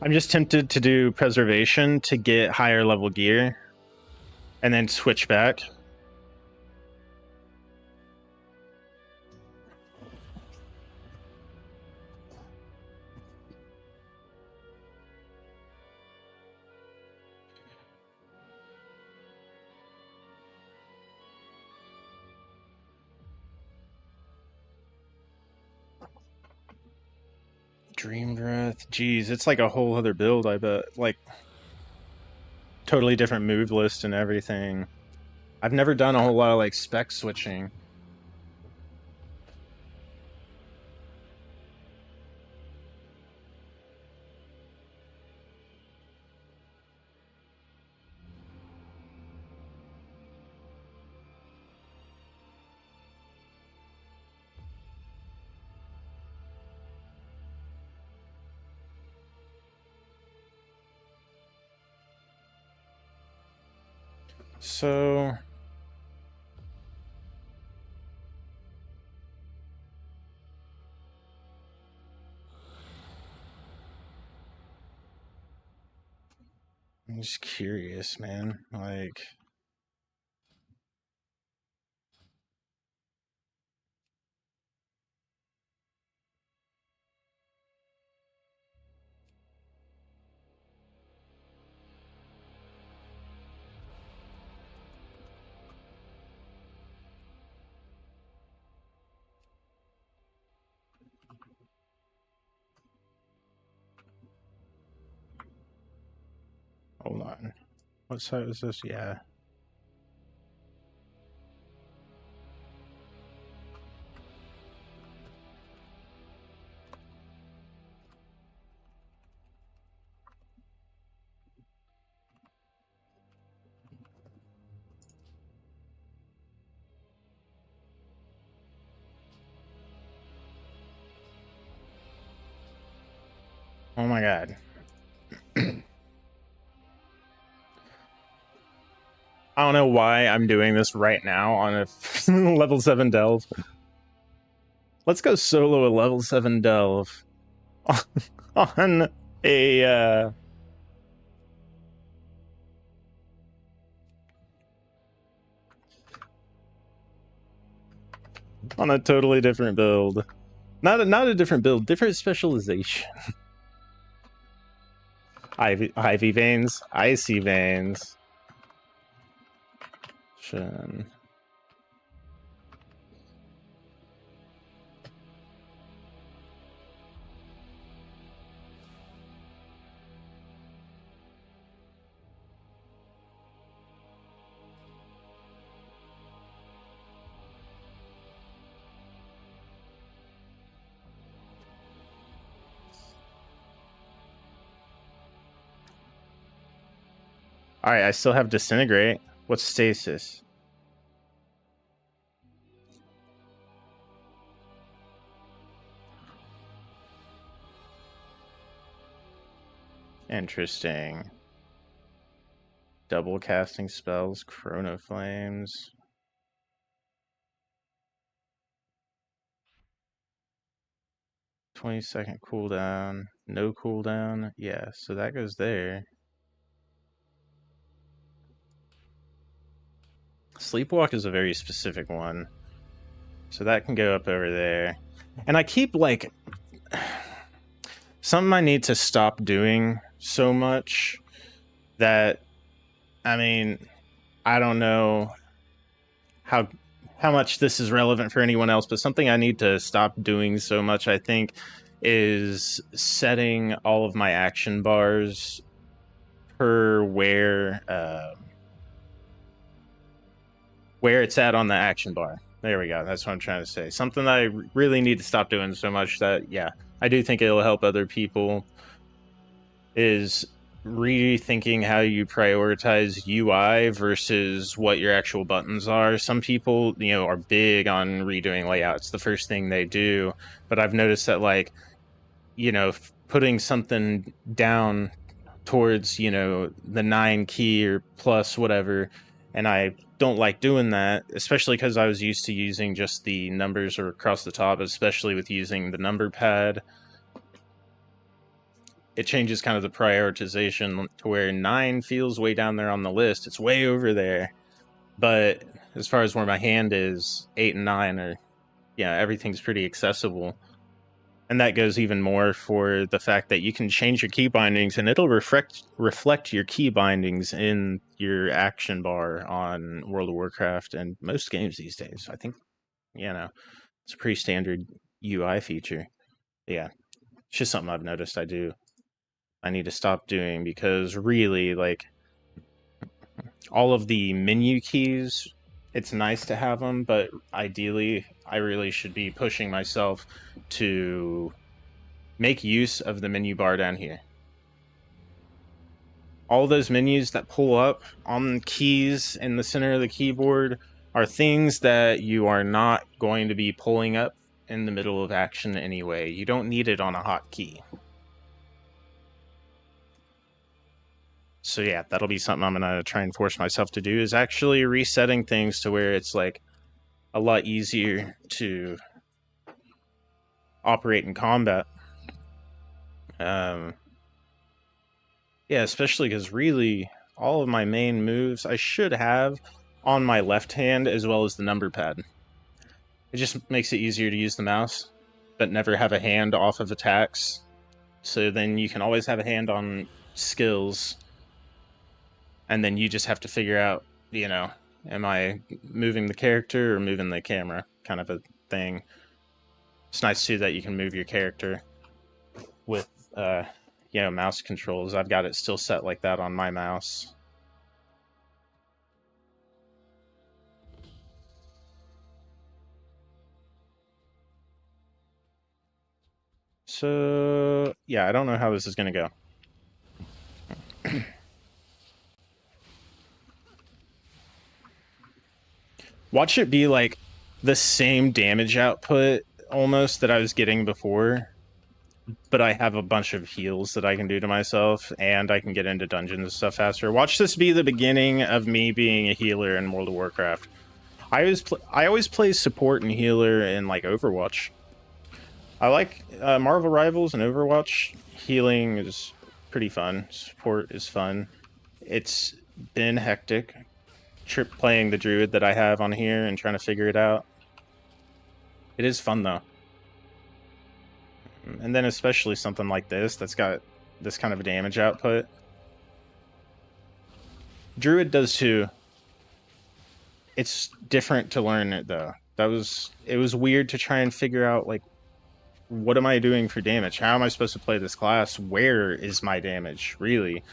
I'm just tempted to do Preservation to get higher level gear and then switch back. Dream Breath. Jeez, it's like a whole other build, I bet. Like, totally different move list and everything. I've never done a whole lot of like spec switching. So I'm just curious, man. Like, hold on. What side is this? Yeah. Oh my god. I don't know why I'm doing this right now on a level 7 delve. Let's go solo a level 7 delve on a on a totally different build. Not a different build, different specialization. Ivy veins, icy veins. Shin. Alright, I still have disintegrate. What's stasis? Interesting. Double casting spells, chrono flames. "20-second cooldown, no cooldown." Yeah, so that goes there. Sleepwalk is a very specific one. So that can go up over there. And I keep, like... something I need to stop doing so much that... I mean, I don't know how much this is relevant for anyone else, but something I need to stop doing so much, I think, is setting all of my action bars per where it's at on the action bar. There we go. That's what I'm trying to say. Something that I really need to stop doing so much that, yeah, I do think it'll help other people is rethinking how you prioritize UI versus what your actual buttons are. Some people, are big on redoing layouts. The first thing they do, but I've noticed that, like, putting something down towards, the 9 key or plus whatever, and I don't like doing that, especially because I was used to using just the numbers or across the top, especially with using the number pad. It changes kind of the prioritization to where 9 feels way down there on the list. It's way over there. But as far as where my hand is, 8 and 9 are, everything's pretty accessible. And that goes even more for the fact that you can change your key bindings and it'll reflect your key bindings in your action bar on World of Warcraft and most games these days. I think, it's a pretty standard UI feature. Yeah, it's just something I've noticed I need to stop doing, because really, like, all of the menu keys, it's nice to have them, but ideally I really should be pushing myself to make use of the menu bar down here. All those menus that pull up on keys in the center of the keyboard are things that you are not going to be pulling up in the middle of action anyway. You don't need it on a hotkey. So yeah, that'll be something I'm gonna try and force myself to do, is actually resetting things to where it's like a lot easier to operate in combat. Yeah, especially because really all of my main moves I should have on my left hand as well as the number pad. It just makes it easier to use the mouse, but never have a hand off of attacks. So then you can always have a hand on skills, and then you just have to figure out, am I moving the character or moving the camera, kind of a thing. It's nice too that you can move your character with mouse controls. I've got it still set like that on my mouse. So yeah, I don't know how this is gonna go. Watch it be like the same damage output almost that I was getting before, but I have a bunch of heals that I can do to myself, and I can get into dungeons and stuff faster. Watch this be the beginning of me being a healer in World of Warcraft. I always play support and healer in like Overwatch. I like Marvel Rivals and Overwatch. Healing is pretty fun. Support is fun. It's been hectic. Trip playing the druid that I have on here and trying to figure it out. It is fun though. And then especially something like this that's got this kind of damage output. Druid does too. It's different to learn it though. It was weird to try and figure out like what am I doing for damage? How am I supposed to play this class? Where is my damage really?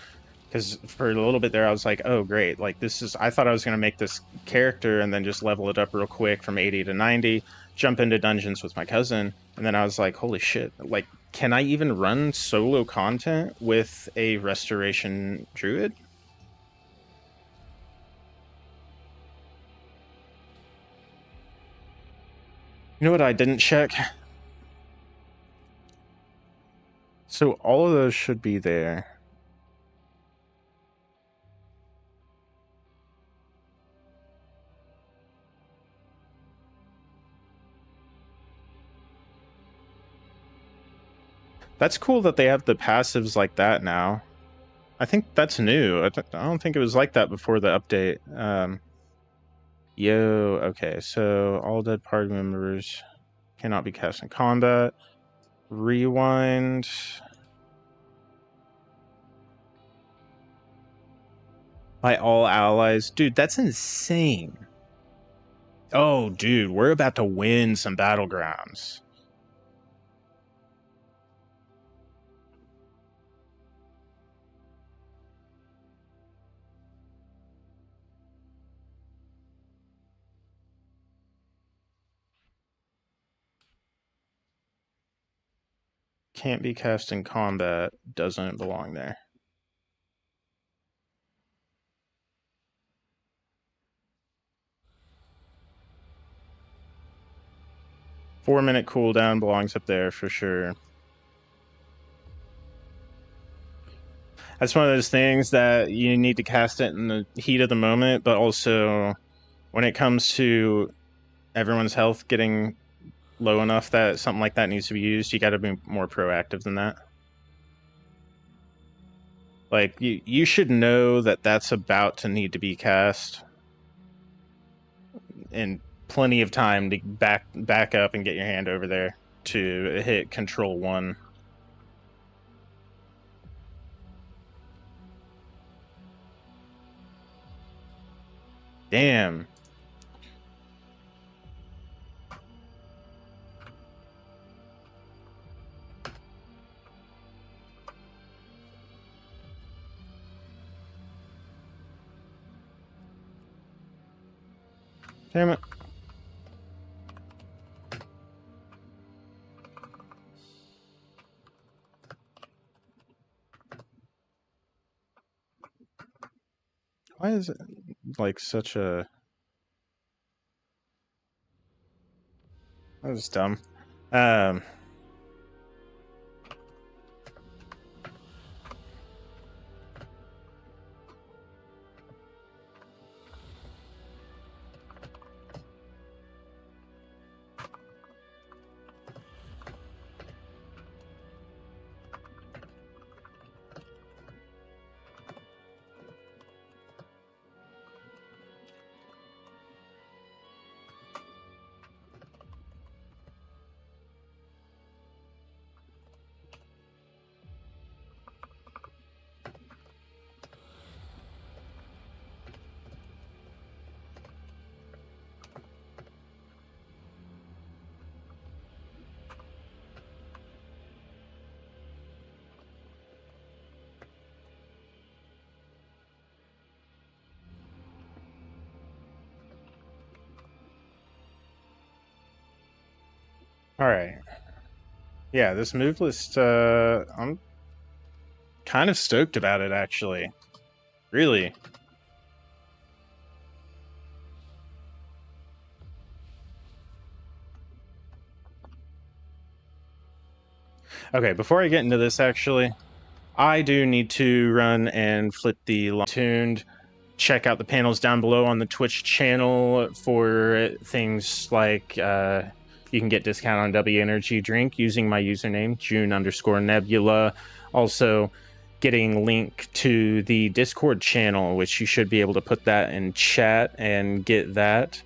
Because for a little bit there, I was like, oh, great. Like, I thought I was going to make this character and then just level it up real quick from 80 to 90, jump into dungeons with my cousin. And then I was like, holy shit. Like, can I even run solo content with a restoration druid? You know what I didn't check? So all of those should be there. That's cool that they have the passives like that now. I think that's new. I don't think it was like that before the update. Yo, okay, so all dead party members cannot be cast in combat. Rewind. By all allies. Dude, that's insane. Oh, dude, we're about to win some battlegrounds. Can't be cast in combat. Doesn't belong there. Four-minute cooldown belongs up there for sure. That's one of those things that you need to cast it in the heat of the moment, but also when it comes to everyone's health getting low enough that something like that needs to be used, you got to be more proactive than that. Like you should know that that's about to need to be cast, and plenty of time to back up and get your hand over there to hit Control 1. Damn. Damn it. Why is it like such a... That was dumb. All right. Yeah, this move list, I'm kind of stoked about it, actually. Really. Okay, before I get into this, actually, I do need to run and flip the tuned. Check out the panels down below on the Twitch channel for things like you can get discount on W Energy drink using my username June_Nebula. Also, getting link to the Discord channel, which you should be able to put that in chat and get that.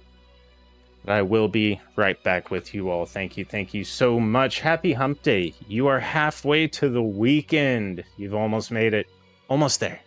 I will be right back with you all. Thank you so much. Happy Hump Day. You are halfway to the weekend. You've almost made it. Almost there.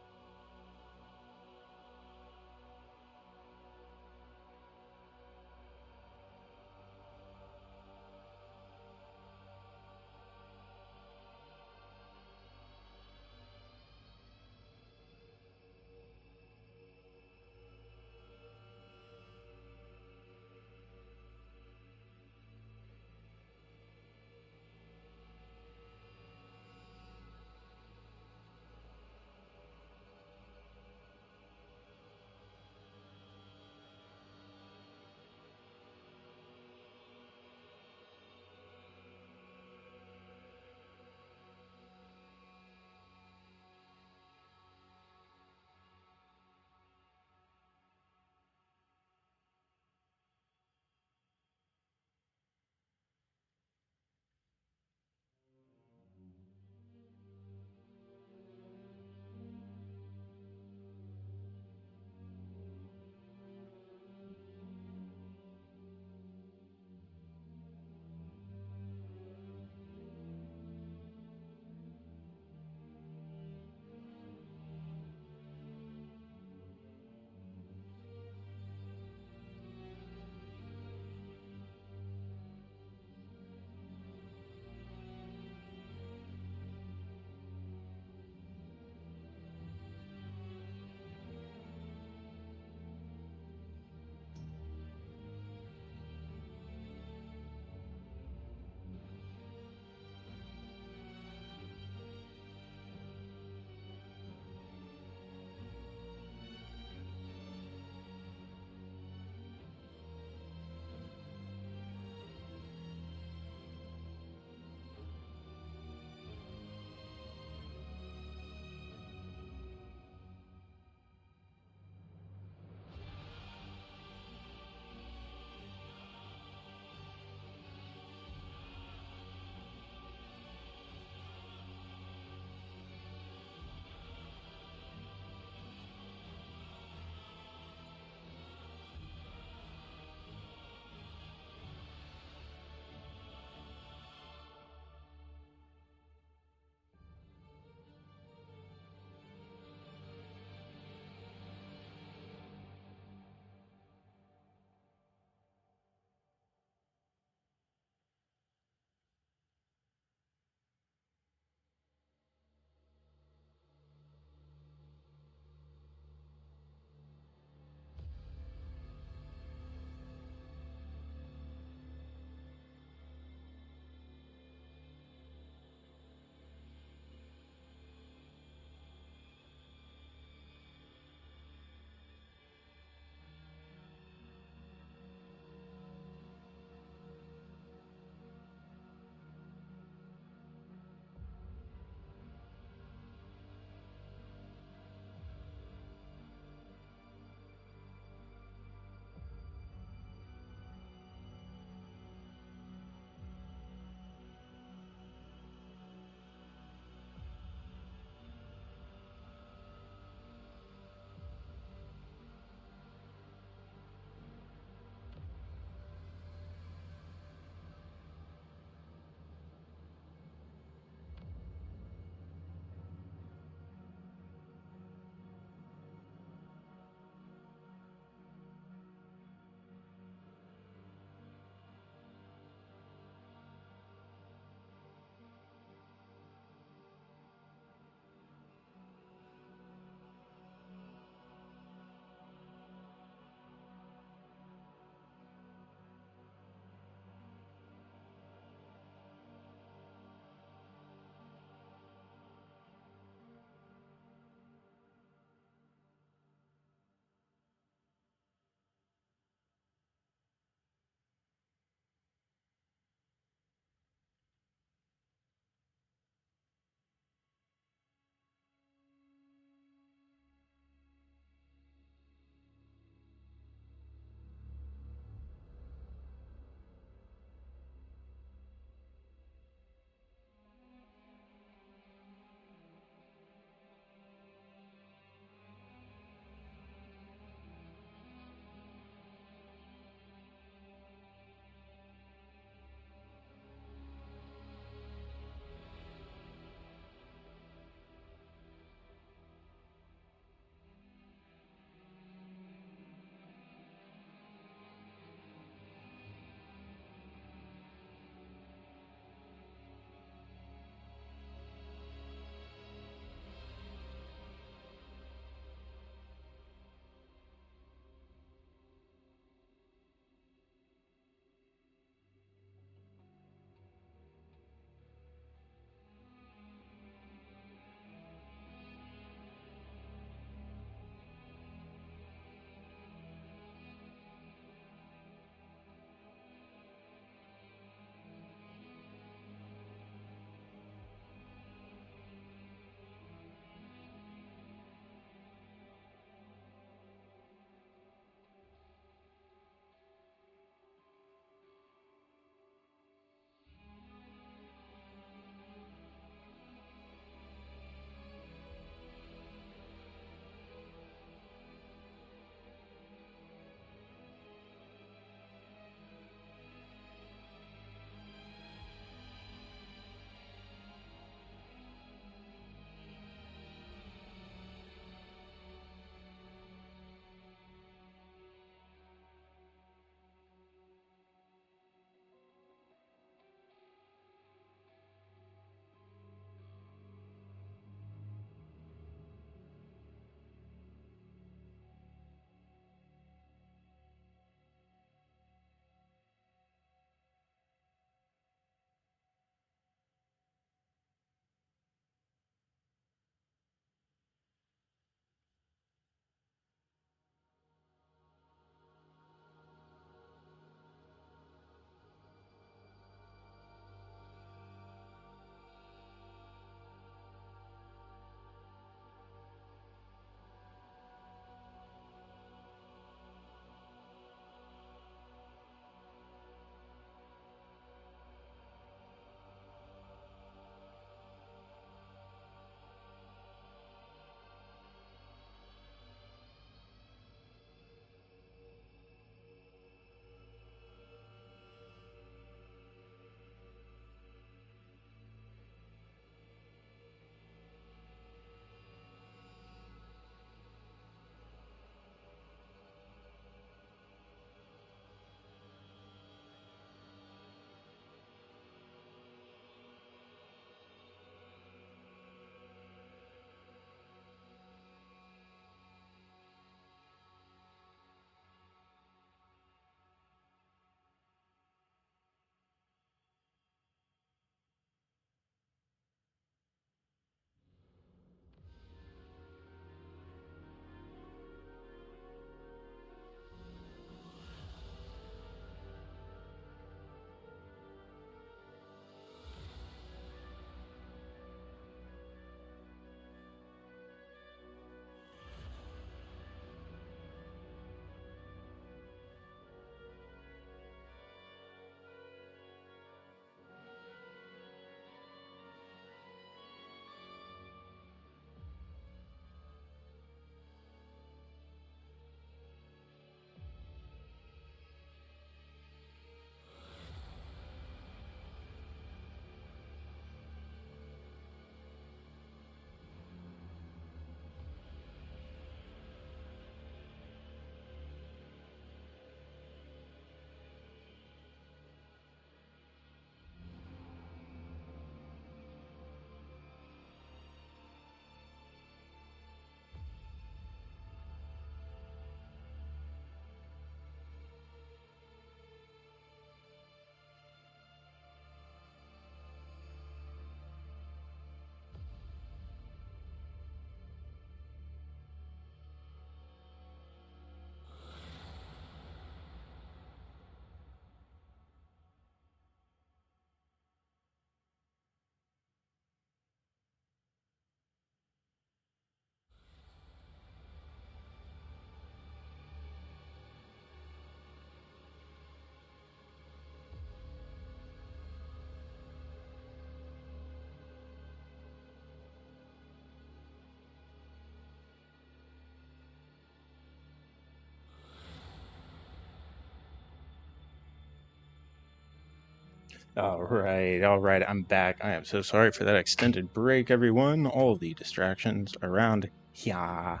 All right, I'm back. I am so sorry for that extended break, everyone. All the distractions around here.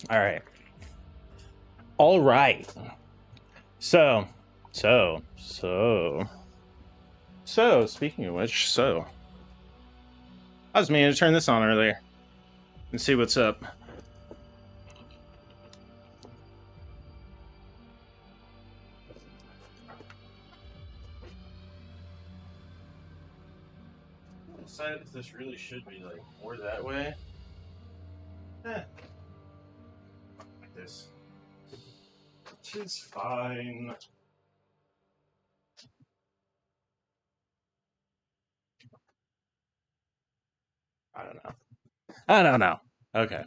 All right. All right. So, speaking of which, I was meaning to turn this on earlier and see what's up. I decided if this really should be like more that way. Like this. Which is fine. I don't know. Okay.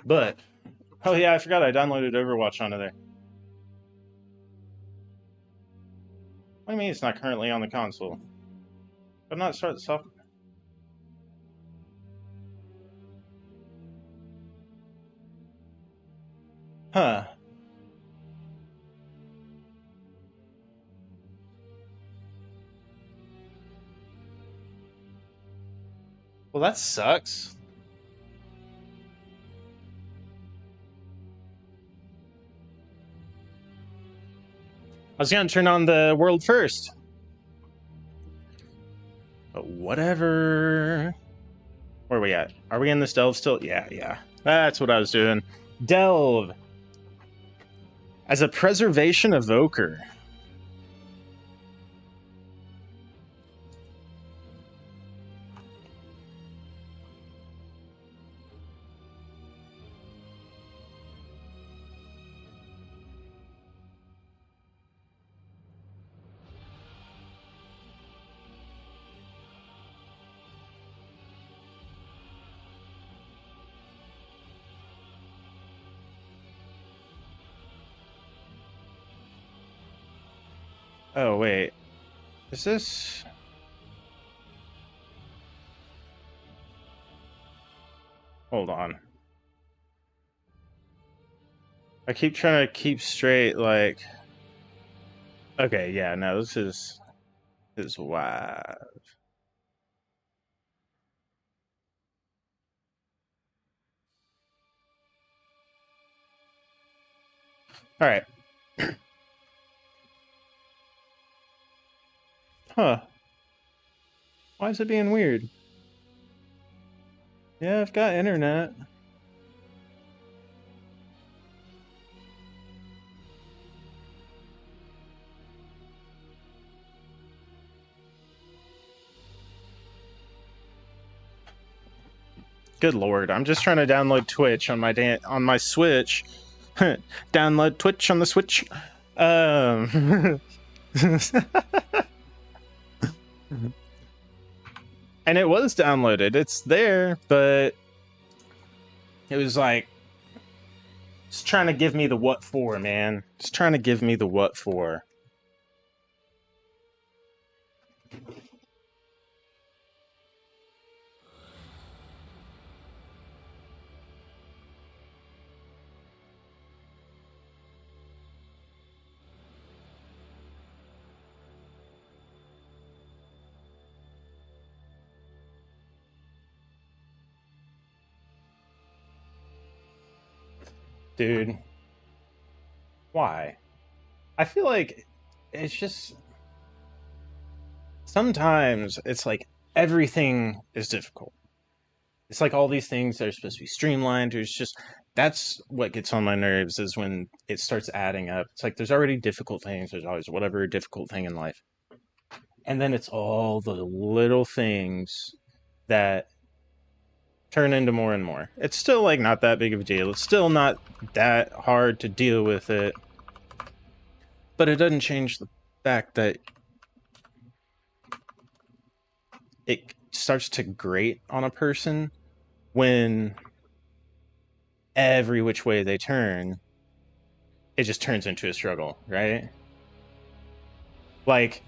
But, oh yeah, I forgot I downloaded Overwatch onto there. What do you mean it's not currently on the console? I've not started the software. Huh. Well, that sucks. I was gonna turn on the world first. But whatever. Where are we at? Are we in this delve still? Yeah. That's what I was doing. Delve. As a preservation evoker. Oh, wait. Is this... Hold on. I keep trying to keep straight, like... Okay, yeah, no, this is wild. Alright. Huh. Why is it being weird? Yeah, I've got internet. Good lord, I'm just trying to download Twitch on my Switch. Download Twitch on the Switch. And it was downloaded. It's there, but it was like it's trying to give me the what for, man. It's trying to give me the what for. Dude. Why? I feel like it's just sometimes it's like everything is difficult. It's like all these things that are supposed to be streamlined. There's just that's what gets on my nerves is when it starts adding up. It's like there's already difficult things. There's always whatever difficult thing in life, and then it's all the little things that turn into more and more. It's still like not that big of a deal. It's still not that hard to deal with it, but it doesn't change the fact that it starts to grate on a person when every which way they turn, it just turns into a struggle, right? Like,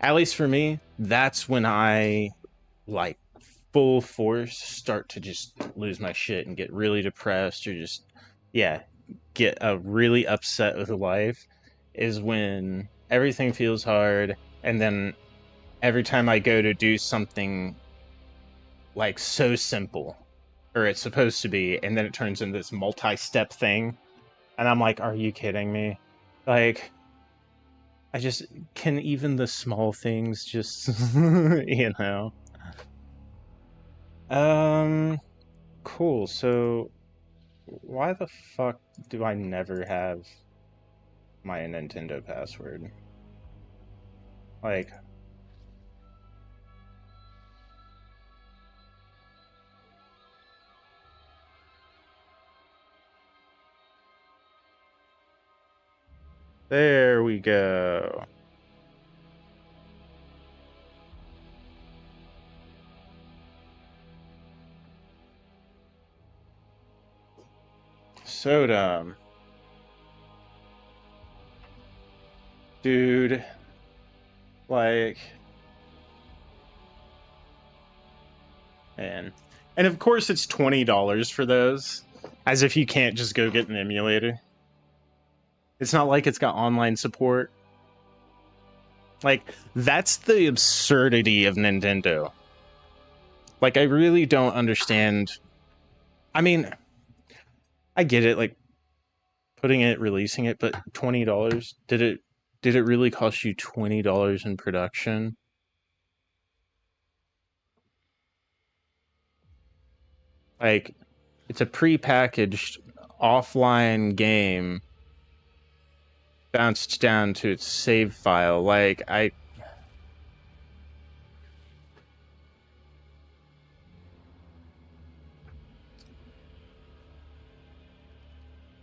at least for me, that's when I, like, full force start to just lose my shit and get really depressed or just, yeah, get really upset with life. is when everything feels hard, and then every time I go to do something like so simple, or it's supposed to be, and then it turns into this multi-step thing, and I'm like, are you kidding me? Like, I just can even the small things just you know. Um cool. So why the fuck do I never have my Nintendo password? Like, there we go. So dumb. Dude, like, man. And of course it's $20 for those. As if you can't just go get an emulator. It's not like it's got online support. Like, that's the absurdity of Nintendo. Like, I really don't understand. I mean, I get it, like putting it, releasing it, but $20? Did it really cost you $20 in production? Like, it's a pre-packaged offline game bounced down to its save file. Like, I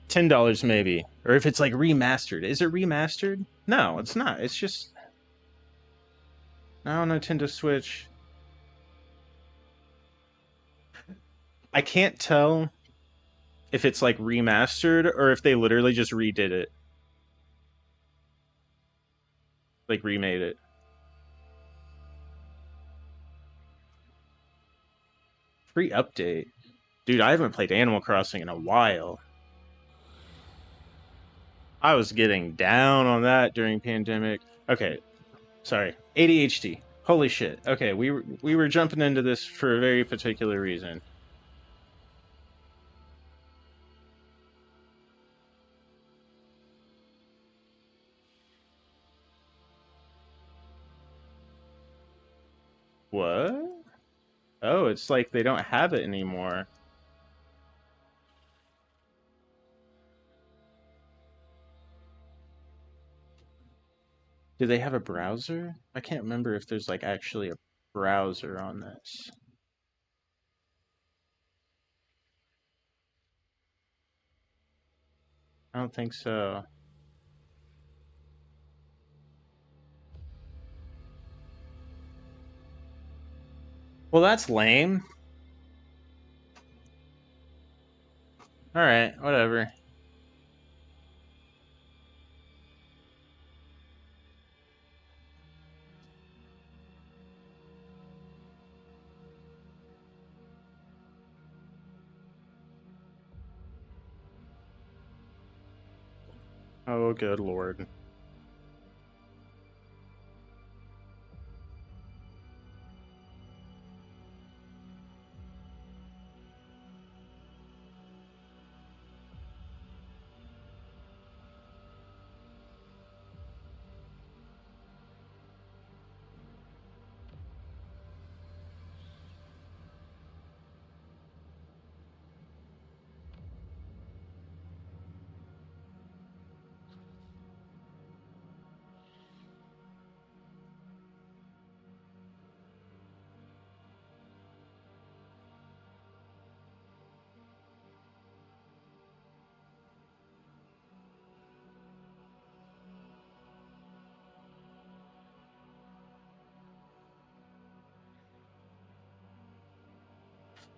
$10 maybe. Or if it's like remastered. Is it remastered? No, it's not. It's just no Nintendo Switch. I can't tell if it's like remastered or if they literally just redid it. Like remade it. Free update. Dude, I haven't played Animal Crossing in a while. I was getting down on that during pandemic. Okay, sorry. ADHD. Holy shit. Okay, we were jumping into this for a very particular reason. What? Oh, it's like they don't have it anymore. Do they have a browser? I can't remember if there's like actually a browser on this. I don't think so. Well, that's lame. Alright, whatever. Oh, good lord.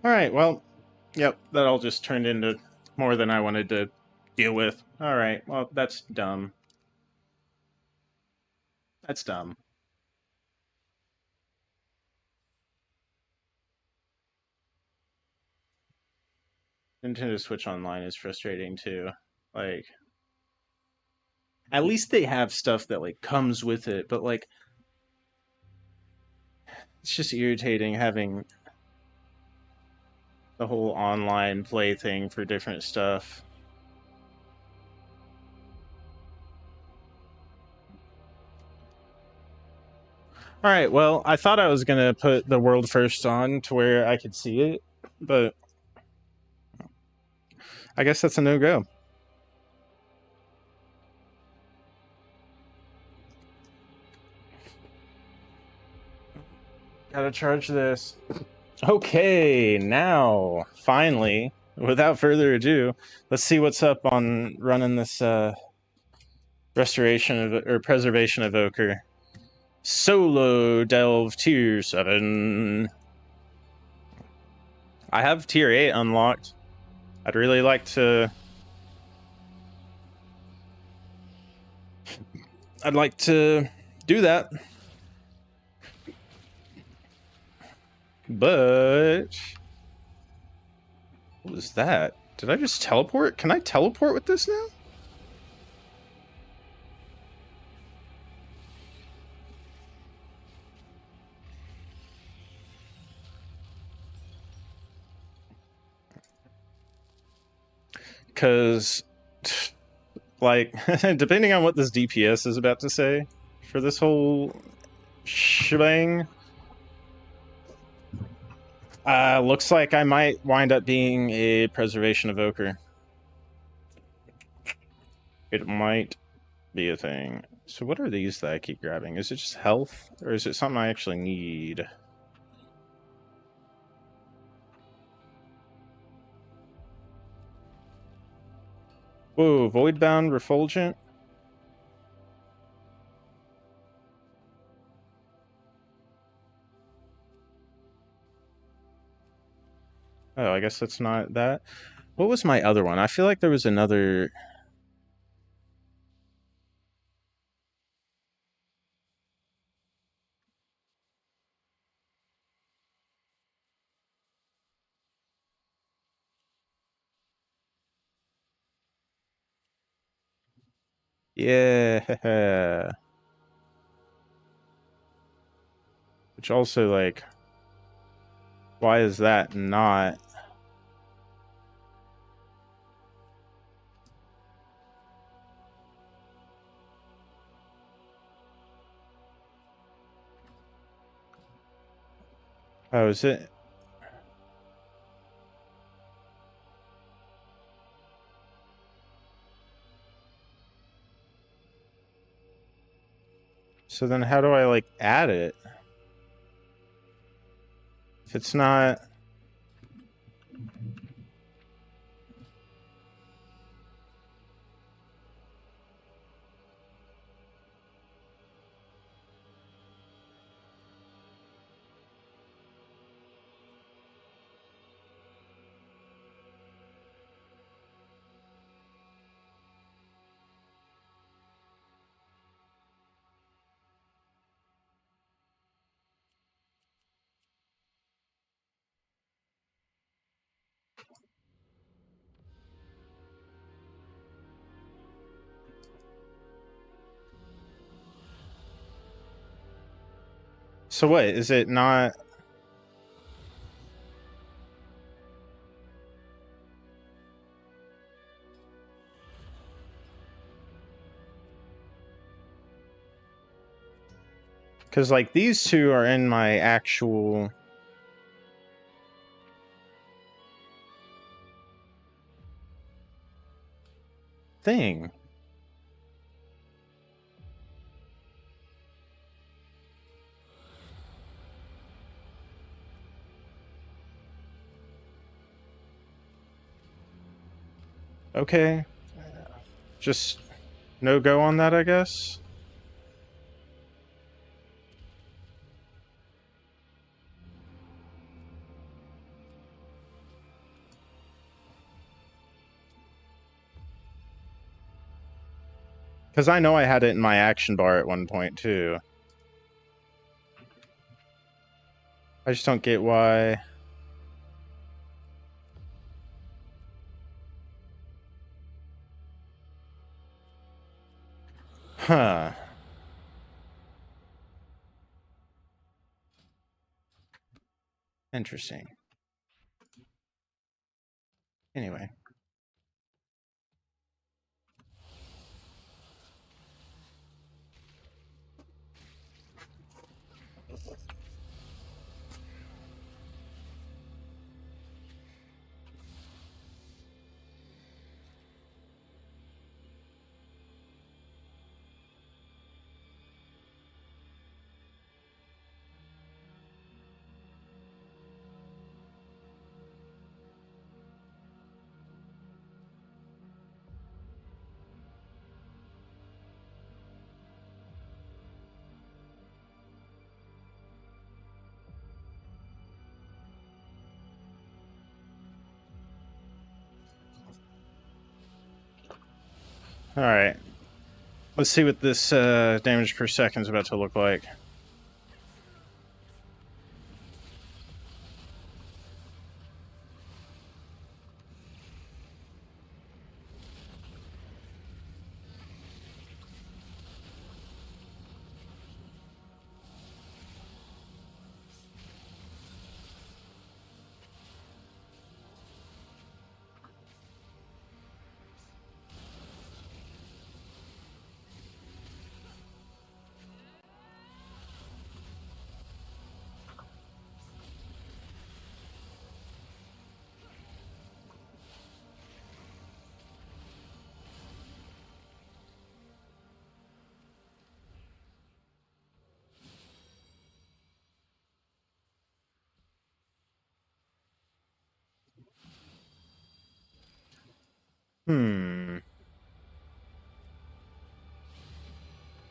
Alright, well, yep, that all just turned into more than I wanted to deal with. Alright, well, that's dumb. That's dumb. Nintendo Switch Online is frustrating too. Like, At least they have stuff that like comes with it, but like it's just irritating having the whole online play thing for different stuff. All right, well, I thought I was gonna put the world first on to where I could see it, but I guess that's a no-go. Gotta charge this. Okay, now, finally, without further ado, let's see what's up on running this restoration of or preservation of Evoker. Solo Delve Tier 7. I have Tier 8 unlocked. I'd really like to... I'd like to do that. But... what was that? Did I just teleport? Can I teleport with this now? Because, like, depending on what this DPS is about to say for this whole shebang, looks like I might wind up being a preservation evoker. It might be a thing. So what are these that I keep grabbing? Is it just health, or is it something I actually need? Whoa, Voidbound Refulgent? Oh, I guess that's not that. What was my other one? I feel like there was another... Yeah. Which also, like... why is that not... oh, is it... so then how do I, like, add it? If it's not... so what, is it not... because, like, these two are in my actual... thing. Okay. Just no go on that, I guess? Because I know I had it in my action bar at one point, too. I just don't get why... Huh. Interesting. Anyway. Alright. Let's see what this damage per second is about to look like.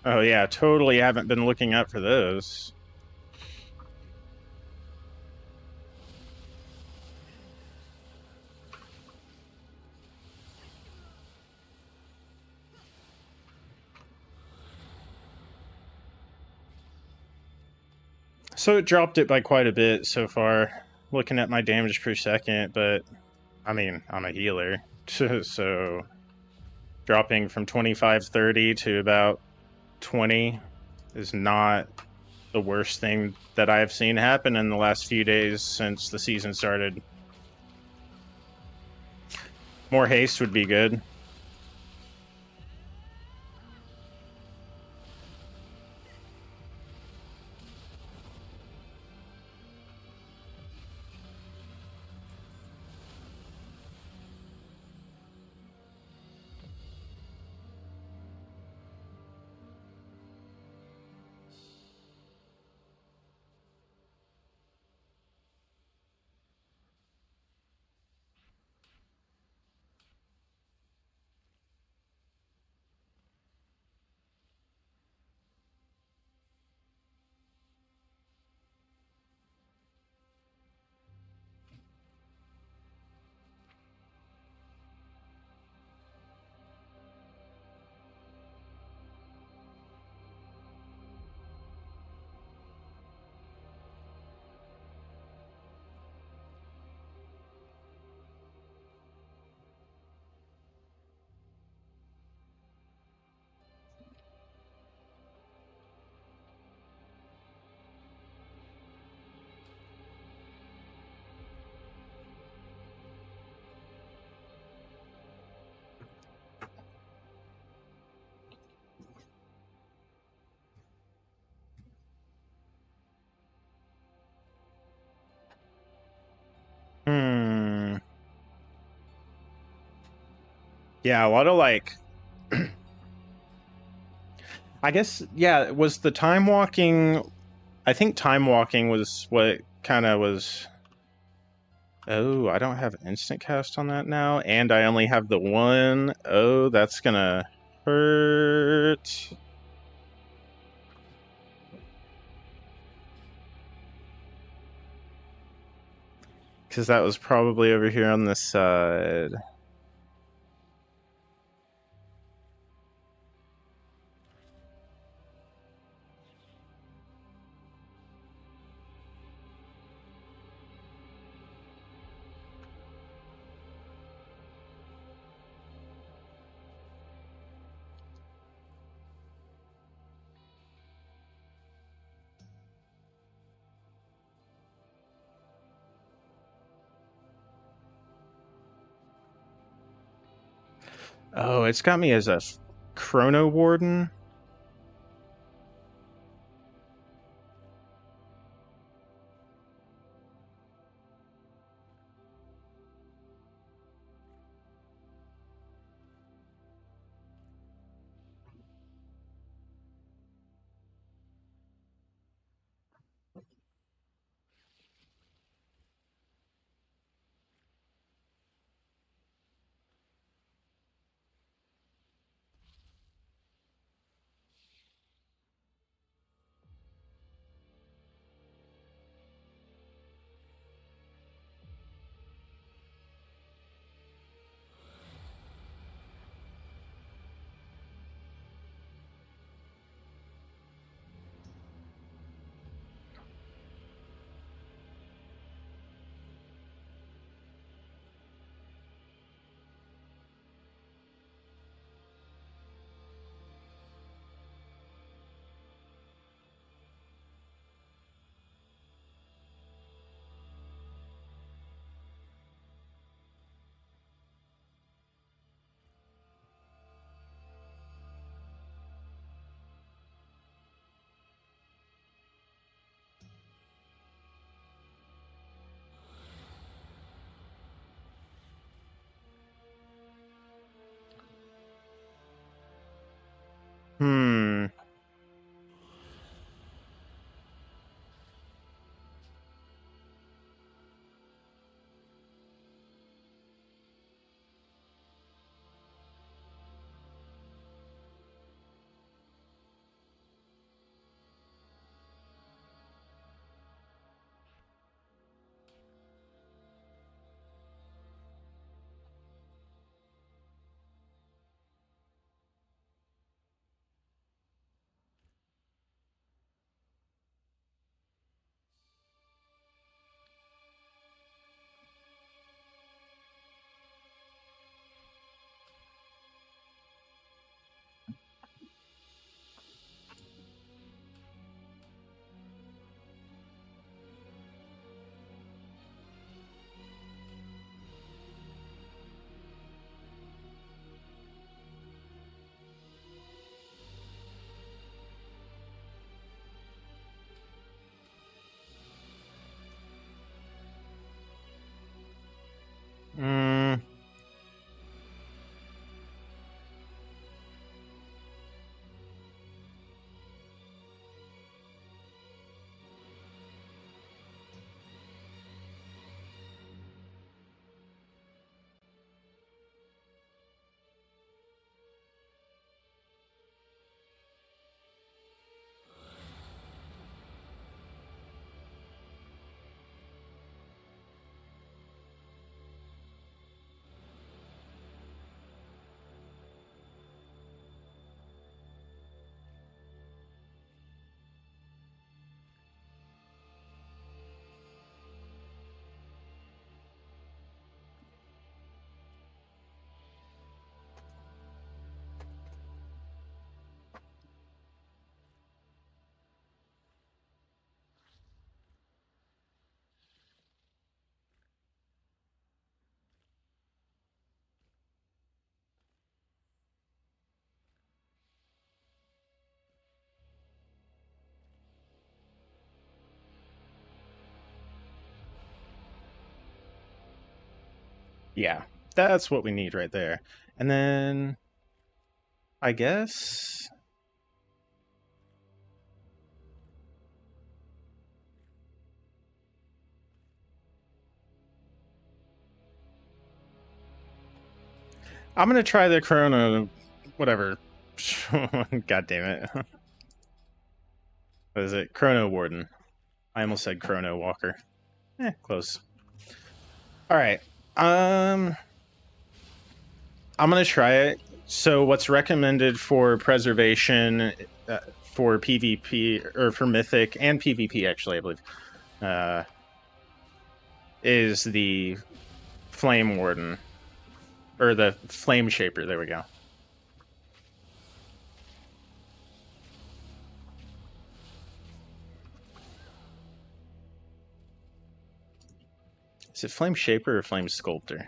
Oh yeah, totally haven't been looking up for those. So it dropped it by quite a bit so far, looking at my damage per second, but I mean, I'm a healer, so dropping from 25-30 to about 20 is not the worst thing that I've seen happen in the last few days since the season started. More haste would be good. Yeah, a lot of like I guess yeah, was the time walking I think time walking was what kind of was. Oh, I don't have instant cast on that now, and I only have the one. Oh, that's gonna hurt. Because that was probably over here on this side. Oh, it's got me as a Chrono Warden. Hmm. Mm. Yeah, that's what we need right there. And then I guess I'm gonna try the Chrono, whatever. God damn it! What is it? Chrono Warden. I almost said Chrono Walker. Close. All right. Um, I'm gonna try it. So, what's recommended for preservation for PvP or for Mythic and PvP, actually, I believe, uh, is the Flame Warden or the Flame Shaper. There we go. Is it Flame Shaper or Flame Sculptor?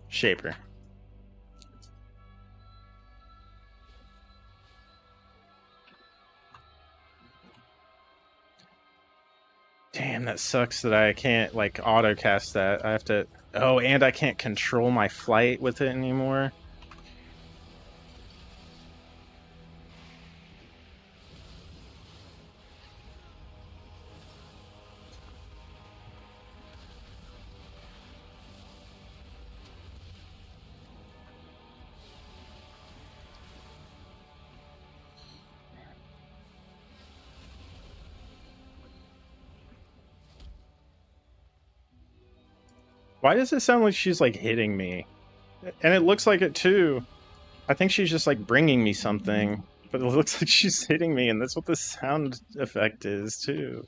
Shaper. Damn, that sucks that I can't, like, auto-cast that. I have to... Oh, and I can't control my flight with it anymore. Why does it sound like she's, like, hitting me? And it looks like it, too. I think she's just, like, bringing me something. But it looks like she's hitting me, and that's what the sound effect is, too.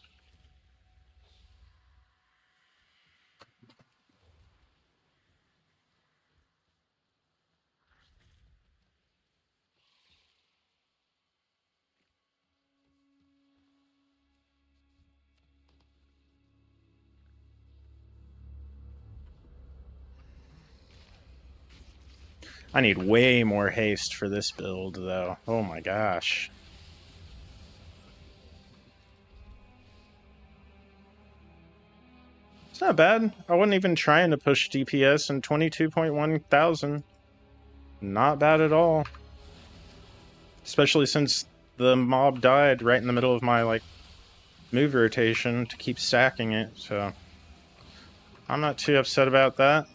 I need way more haste for this build, though. Oh my gosh. It's not bad. I wasn't even trying to push DPS in 22.1 thousand. Not bad at all. Especially since the mob died right in the middle of my, like, move rotation to keep stacking it, so... I'm not too upset about that.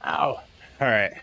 Ow. Alright.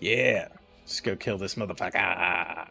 Yeah. Let's go kill this motherfucker.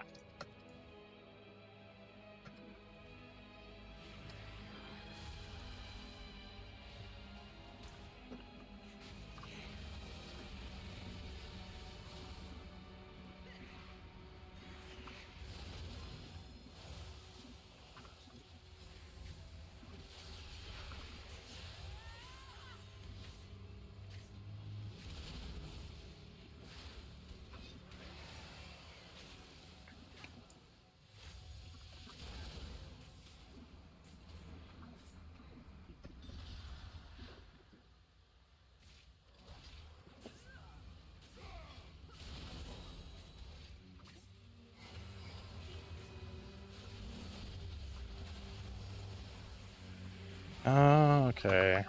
Oh, okay.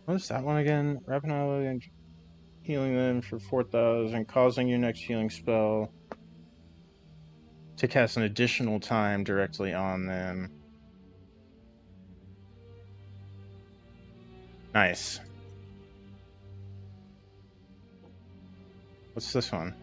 What is that one again? Rapidly and healing them for 4,000, causing your next healing spell to cast an additional time directly on them. Nice. What's this one?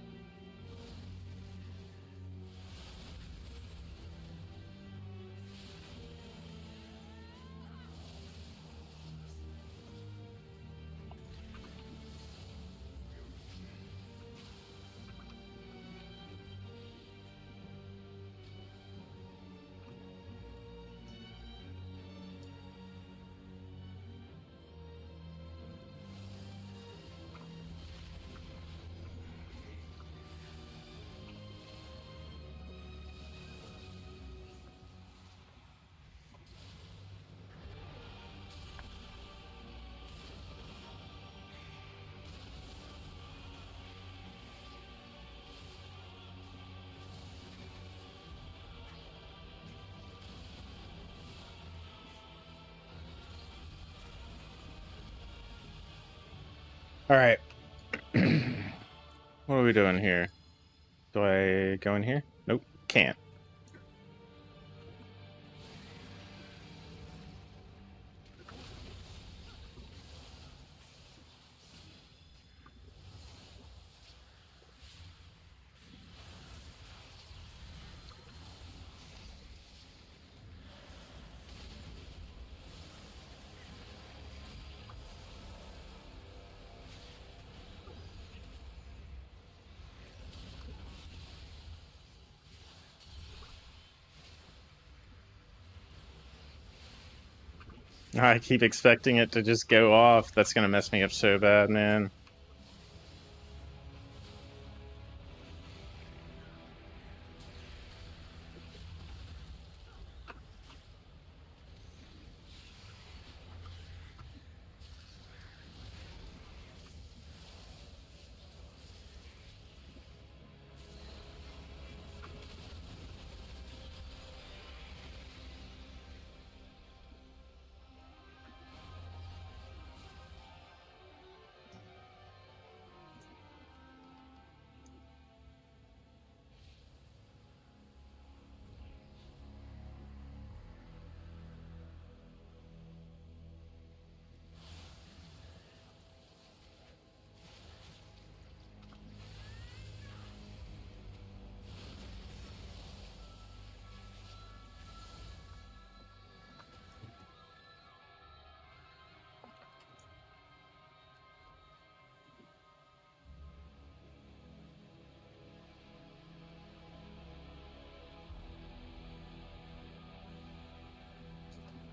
Alright. What are we doing here? Do I go in here? Nope, can't. I keep expecting it to just go off. That's gonna mess me up so bad, man.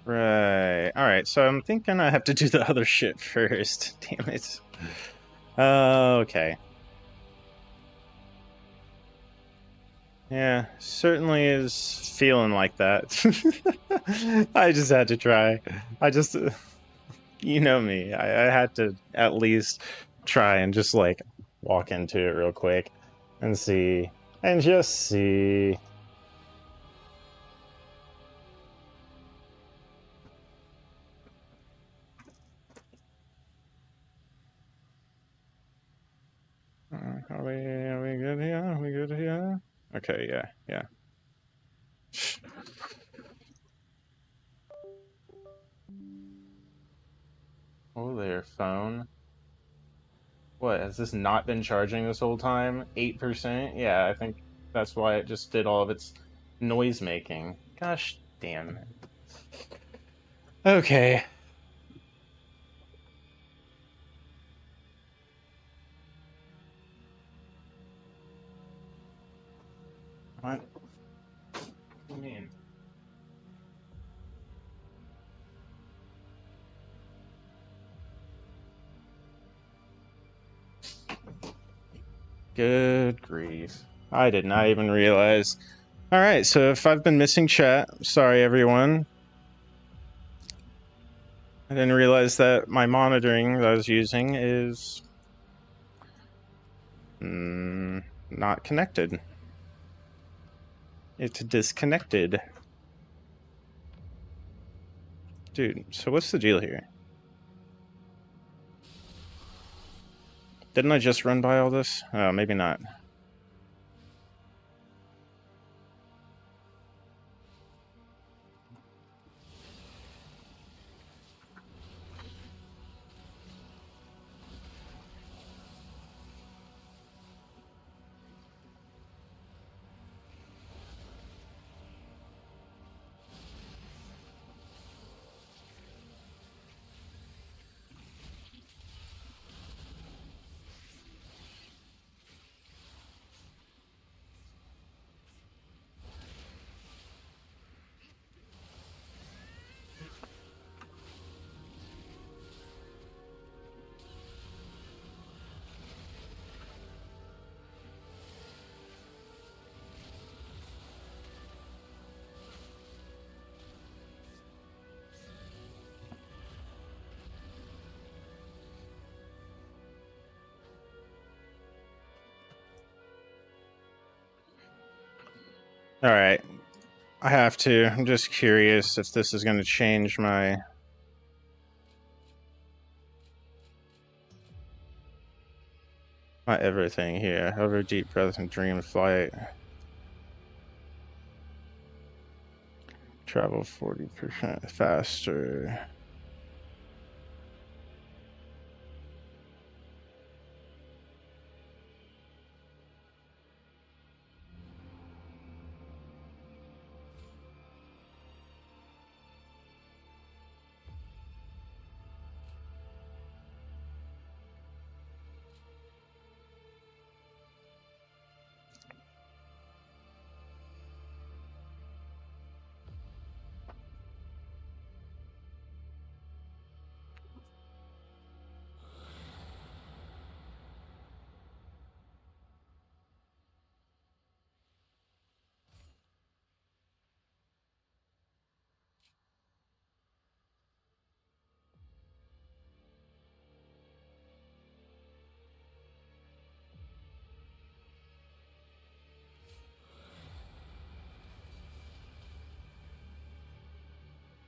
Right. Alright, so I'm thinking I have to do the other shit first. Damn it. Okay. Yeah, certainly is feeling like that. I just had to try. I just, you know me. I had to at least try and just like walk into it real quick and see. And just see. Are we good here? Are we good here? Okay, yeah, yeah. Oh there, phone. What, has this not been charging this whole time? 8%? Yeah, I think that's why it just did all of its noise making. Gosh damn it. Okay. What? What do you mean? Good grief. I did not even realize. Alright, so if I've been missing chat, sorry everyone. I didn't realize that my monitoring that I was using is not connected. It's disconnected. Dude, so what's the deal here? Didn't I just run by all this? Oh, maybe not. Alright. I have to. I'm just curious if this is going to change my everything here. Hover, deep breath, and dream flight. Travel 40% faster.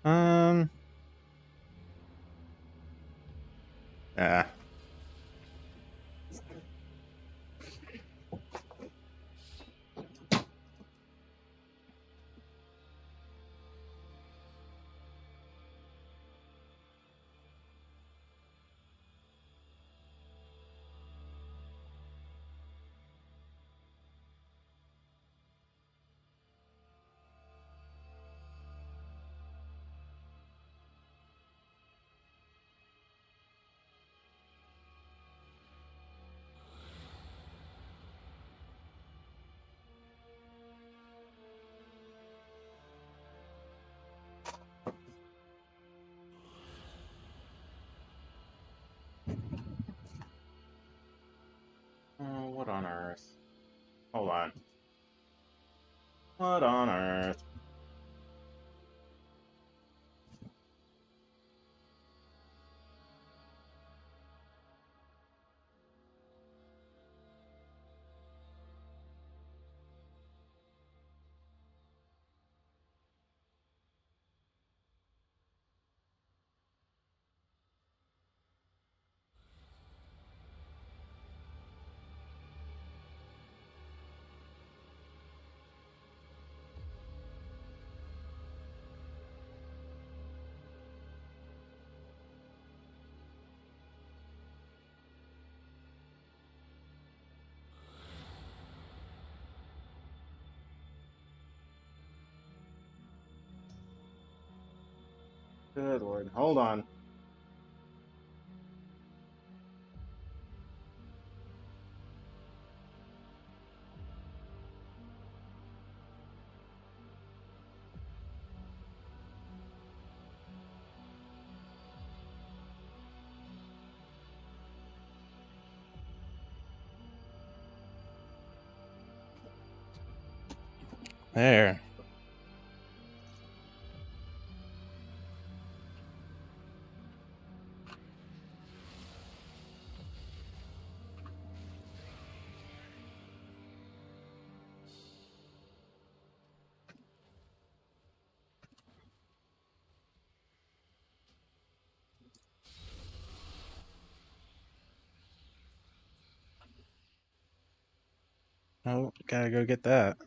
Um. Ah. Oh, what on earth? Hold on. What on earth? Good Lord. Hold on. There. Oh, gotta go get that.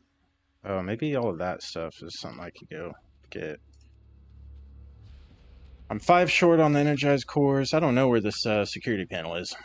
Oh, maybe all of that stuff is something I could go get. I'm 5 short on the energized cores. I don't know where this security panel is.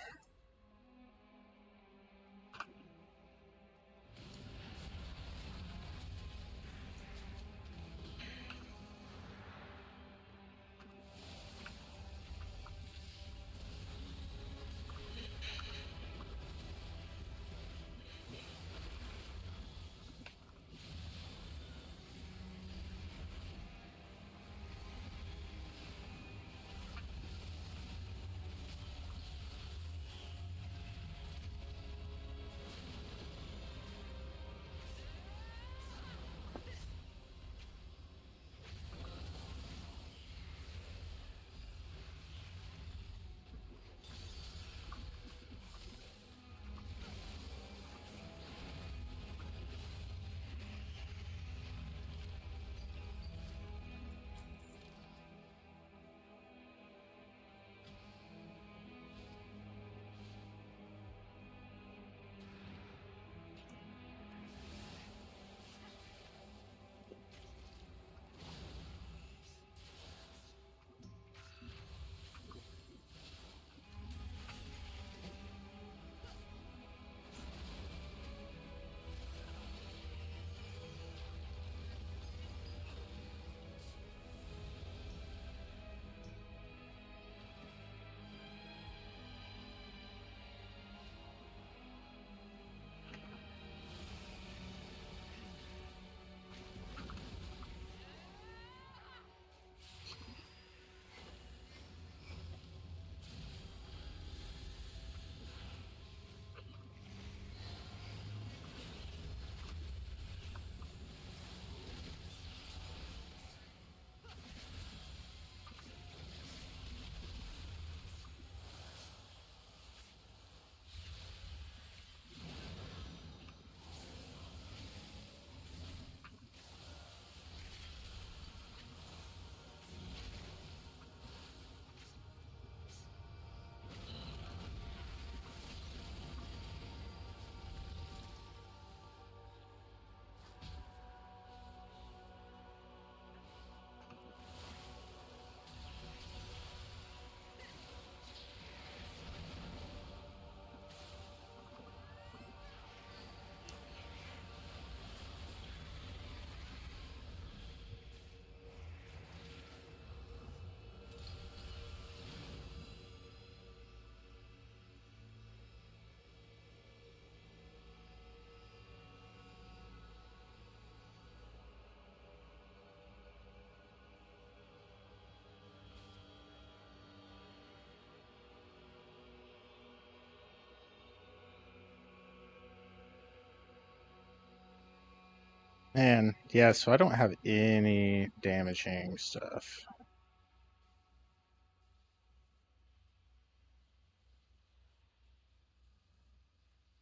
And yeah, so I don't have any damaging stuff.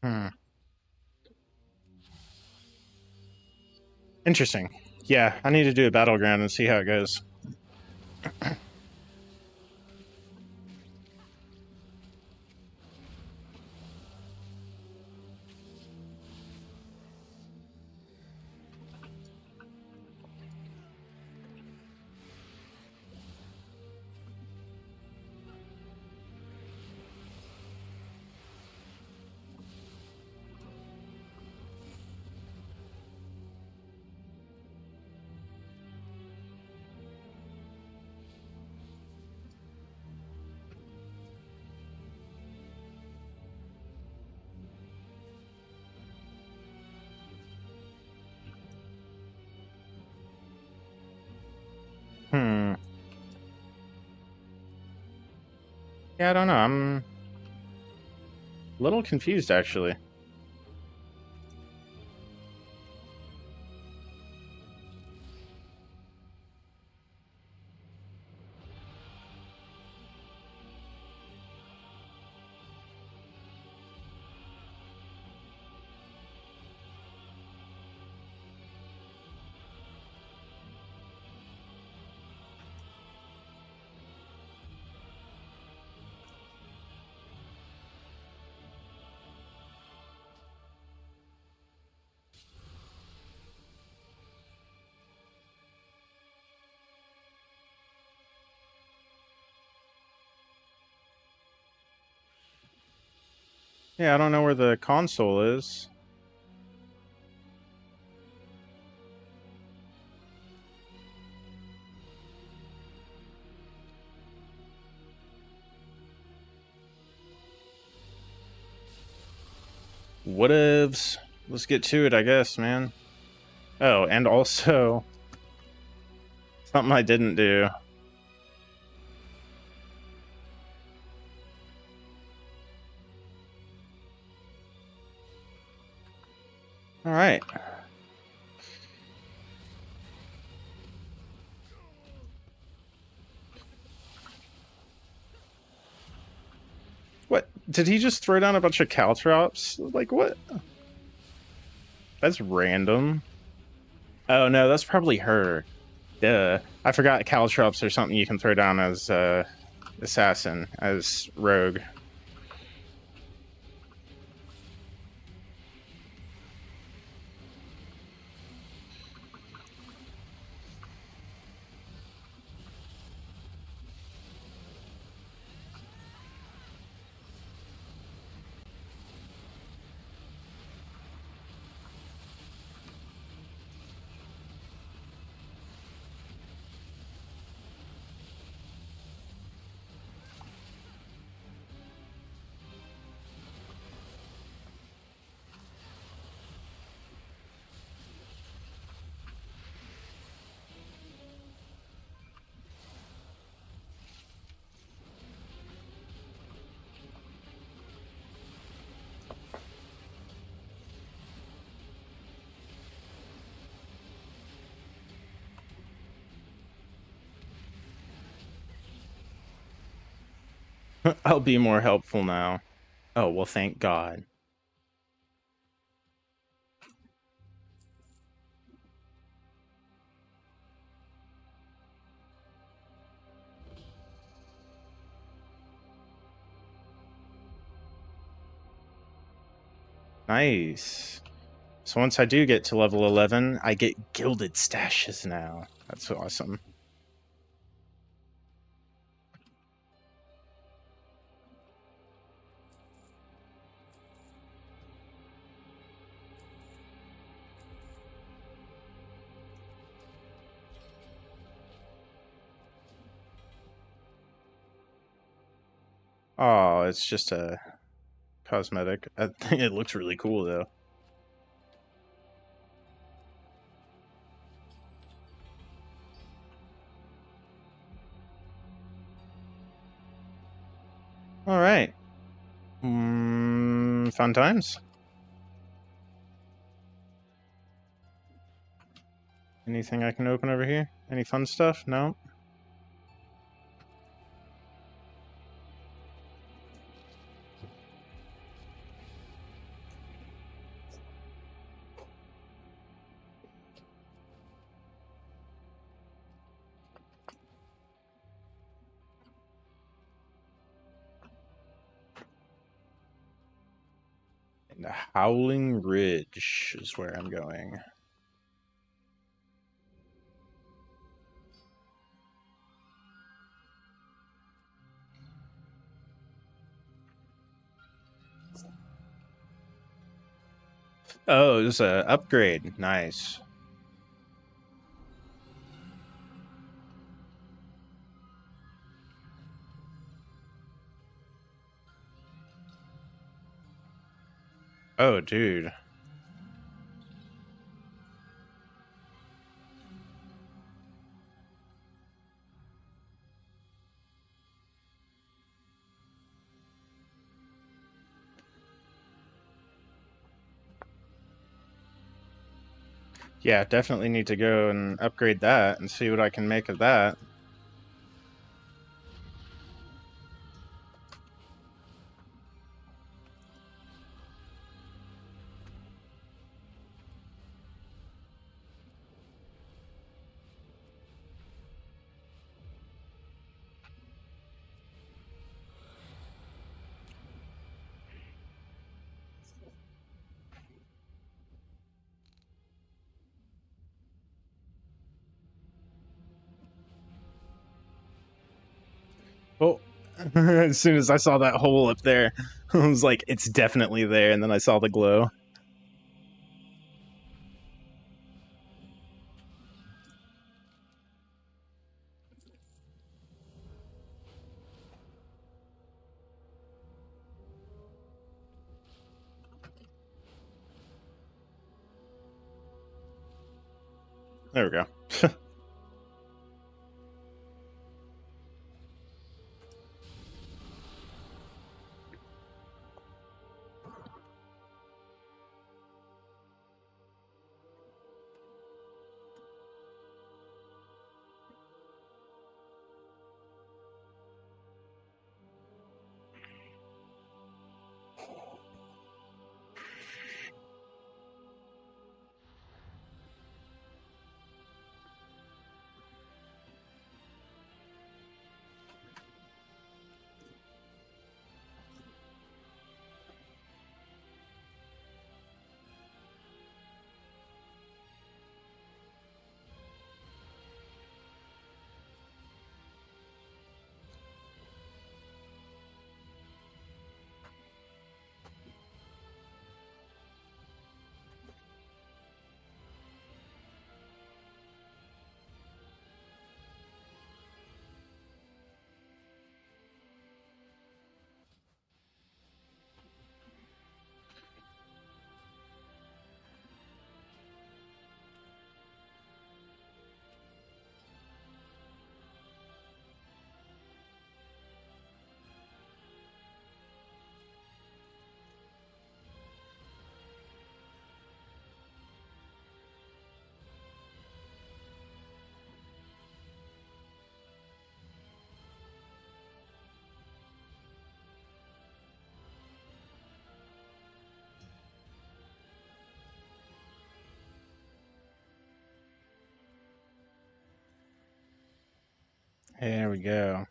Hmm. Interesting. Yeah, I need to do a battleground and see how it goes. Hmm. Yeah, I don't know. I'm a little confused, actually. Yeah, I don't know where the console is. Whatevs. Let's get to it, I guess, man. Oh, and also, something I didn't do. Alright. What? Did he just throw down a bunch of caltrops? Like, what? That's random. Oh, no, that's probably her. Duh. I forgot caltrops are something you can throw down as assassin, as rogue. I'll be more helpful now. Oh, well, thank God. Nice. So once I do get to level 11, I get gilded stashes now. That's awesome. Oh, it's just a cosmetic. I think it looks really cool, though. All right. Fun times. Anything I can open over here? Any fun stuff? No? And the Howling Ridge is where I'm going. Oh, it's an upgrade. Nice. Oh, dude. Yeah, definitely need to go and upgrade that and see what I can make of that. Oh, as soon as I saw that hole up there, I was like, it's definitely there, and then I saw the glow. There we go. There we go.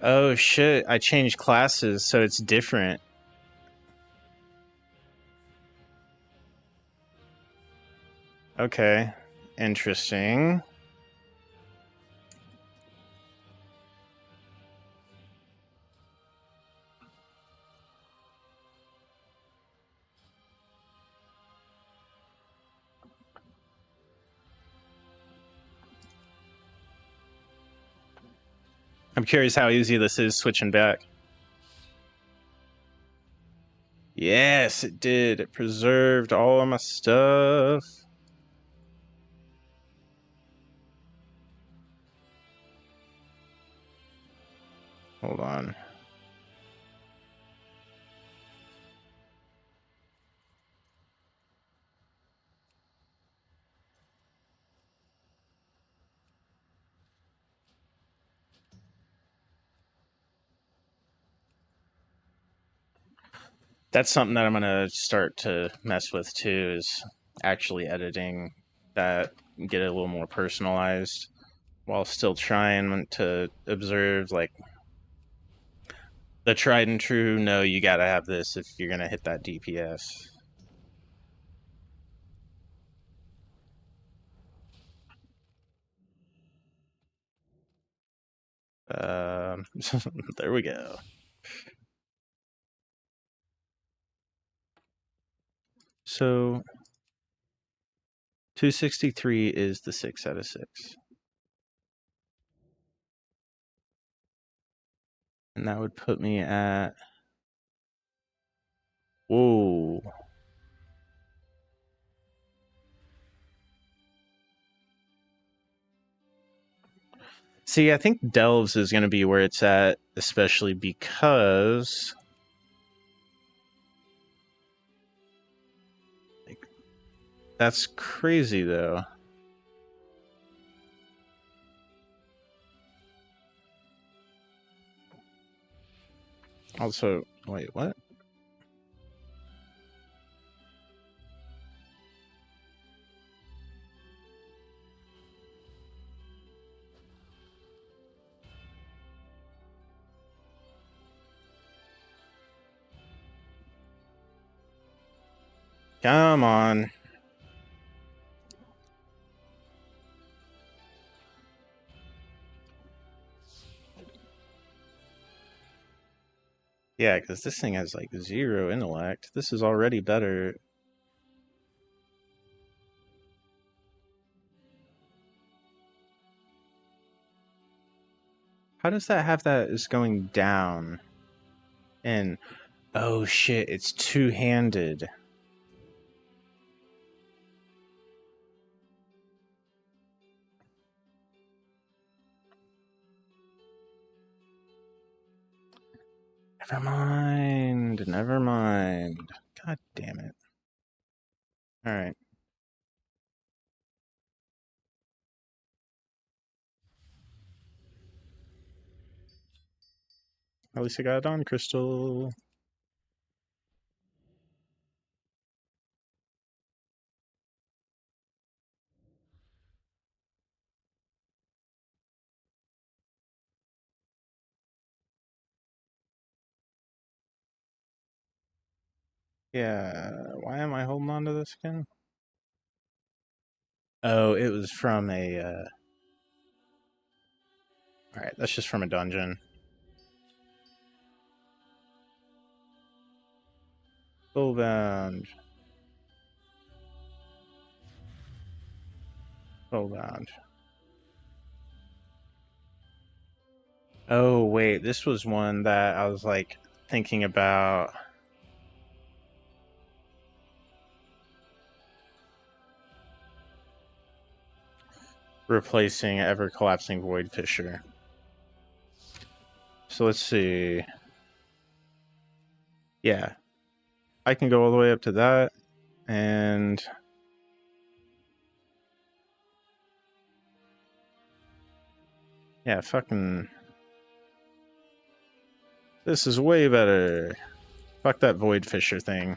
Oh shit, I changed classes, so it's different. Okay, interesting. I'm curious how easy this is switching back. Yes, it did. It preserved all of my stuff. Hold on. That's something that I'm gonna start to mess with too, is actually editing that, get it a little more personalized while still trying to observe like the tried and true, no, you gotta have this if you're gonna hit that DPS. There we go. So 263 is the 6 out of 6. And that would put me at... Whoa. See, I think Delves is going to be where it's at, especially because... Like, that's crazy, though. Also, wait, what? Come on. Yeah, because this thing has like 0 intellect. This is already better. How does that have that is going down? And, oh shit, it's two-handed. Never mind, never mind. God damn it. Alright. At least I got a Dawn Crystal. Yeah, why am I holding on to this again? Oh, it was from a, Alright, that's just from a dungeon. Spellbound. Spellbound. Oh, wait, this was one that I was, like, thinking about... replacing Ever-Collapsing Void Fissure. So let's see... Yeah. I can go all the way up to that, and... Yeah, fucking... This is way better. Fuck that Void Fissure thing.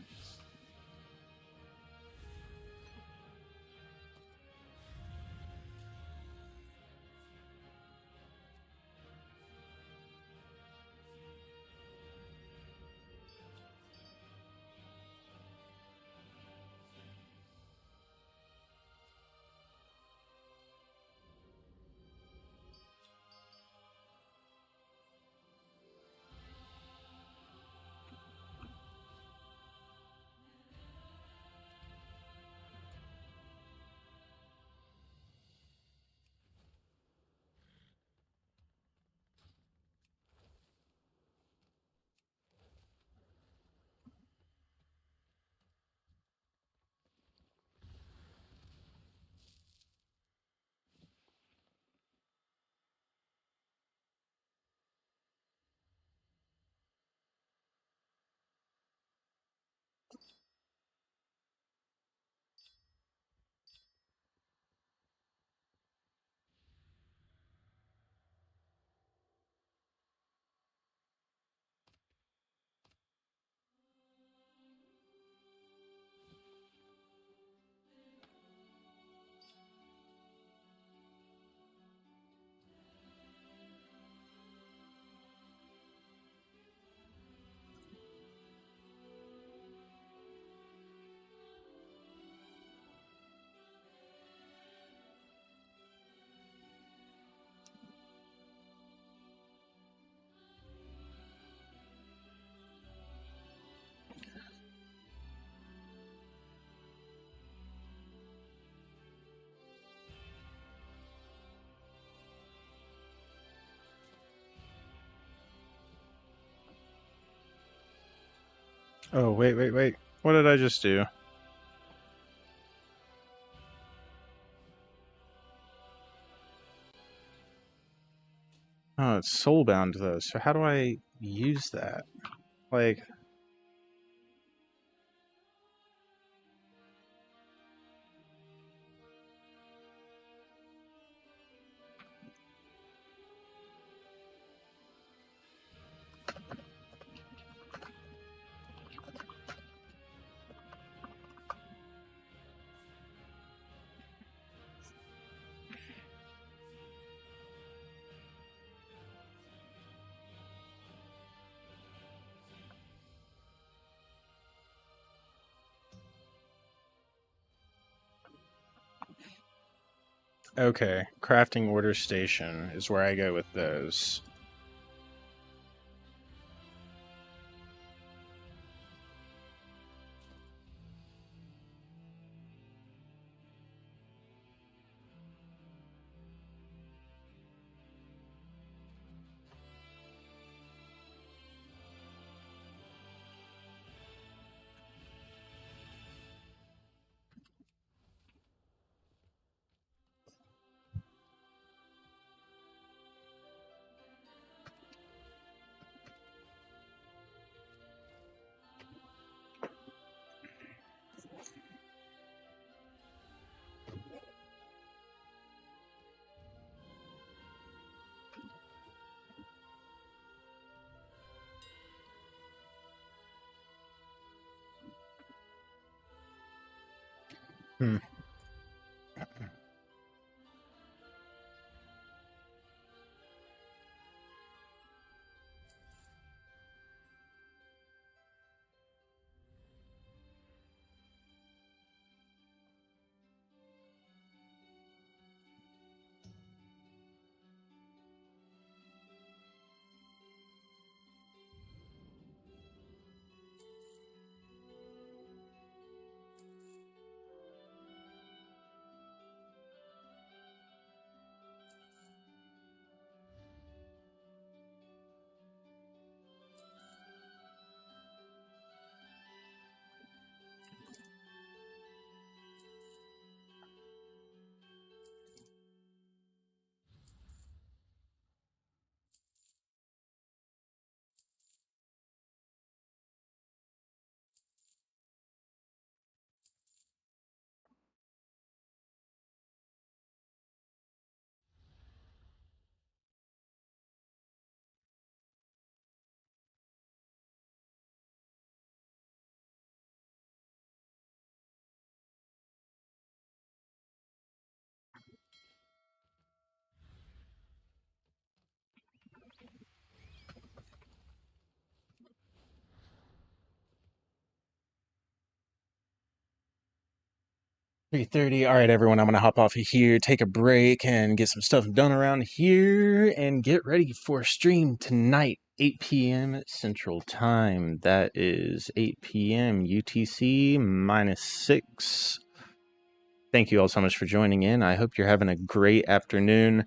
Oh, wait. What did I just do? Oh, it's soulbound though, so how do I use that? Like, okay, crafting order station is where I go with those. Hmm. 3:30. All right, everyone, I'm going to hop off of here, take a break, and get some stuff done around here, and get ready for a stream tonight, 8 p.m. Central Time. That is 8 p.m. UTC -6. Thank you all so much for joining in. I hope you're having a great afternoon.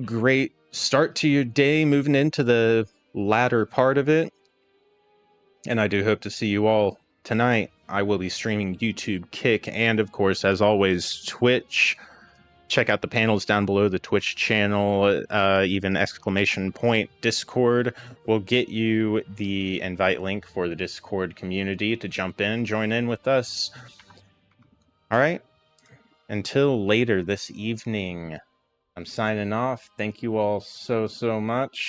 Great start to your day, moving into the latter part of it. And I do hope to see you all tonight. I will be streaming YouTube, Kick, and of course, as always, Twitch. Check out the panels down below, the Twitch channel, even exclamation point Discord will get you the invite link for the Discord community to jump in, join in with us. All right. Until later this evening, I'm signing off. Thank you all so much.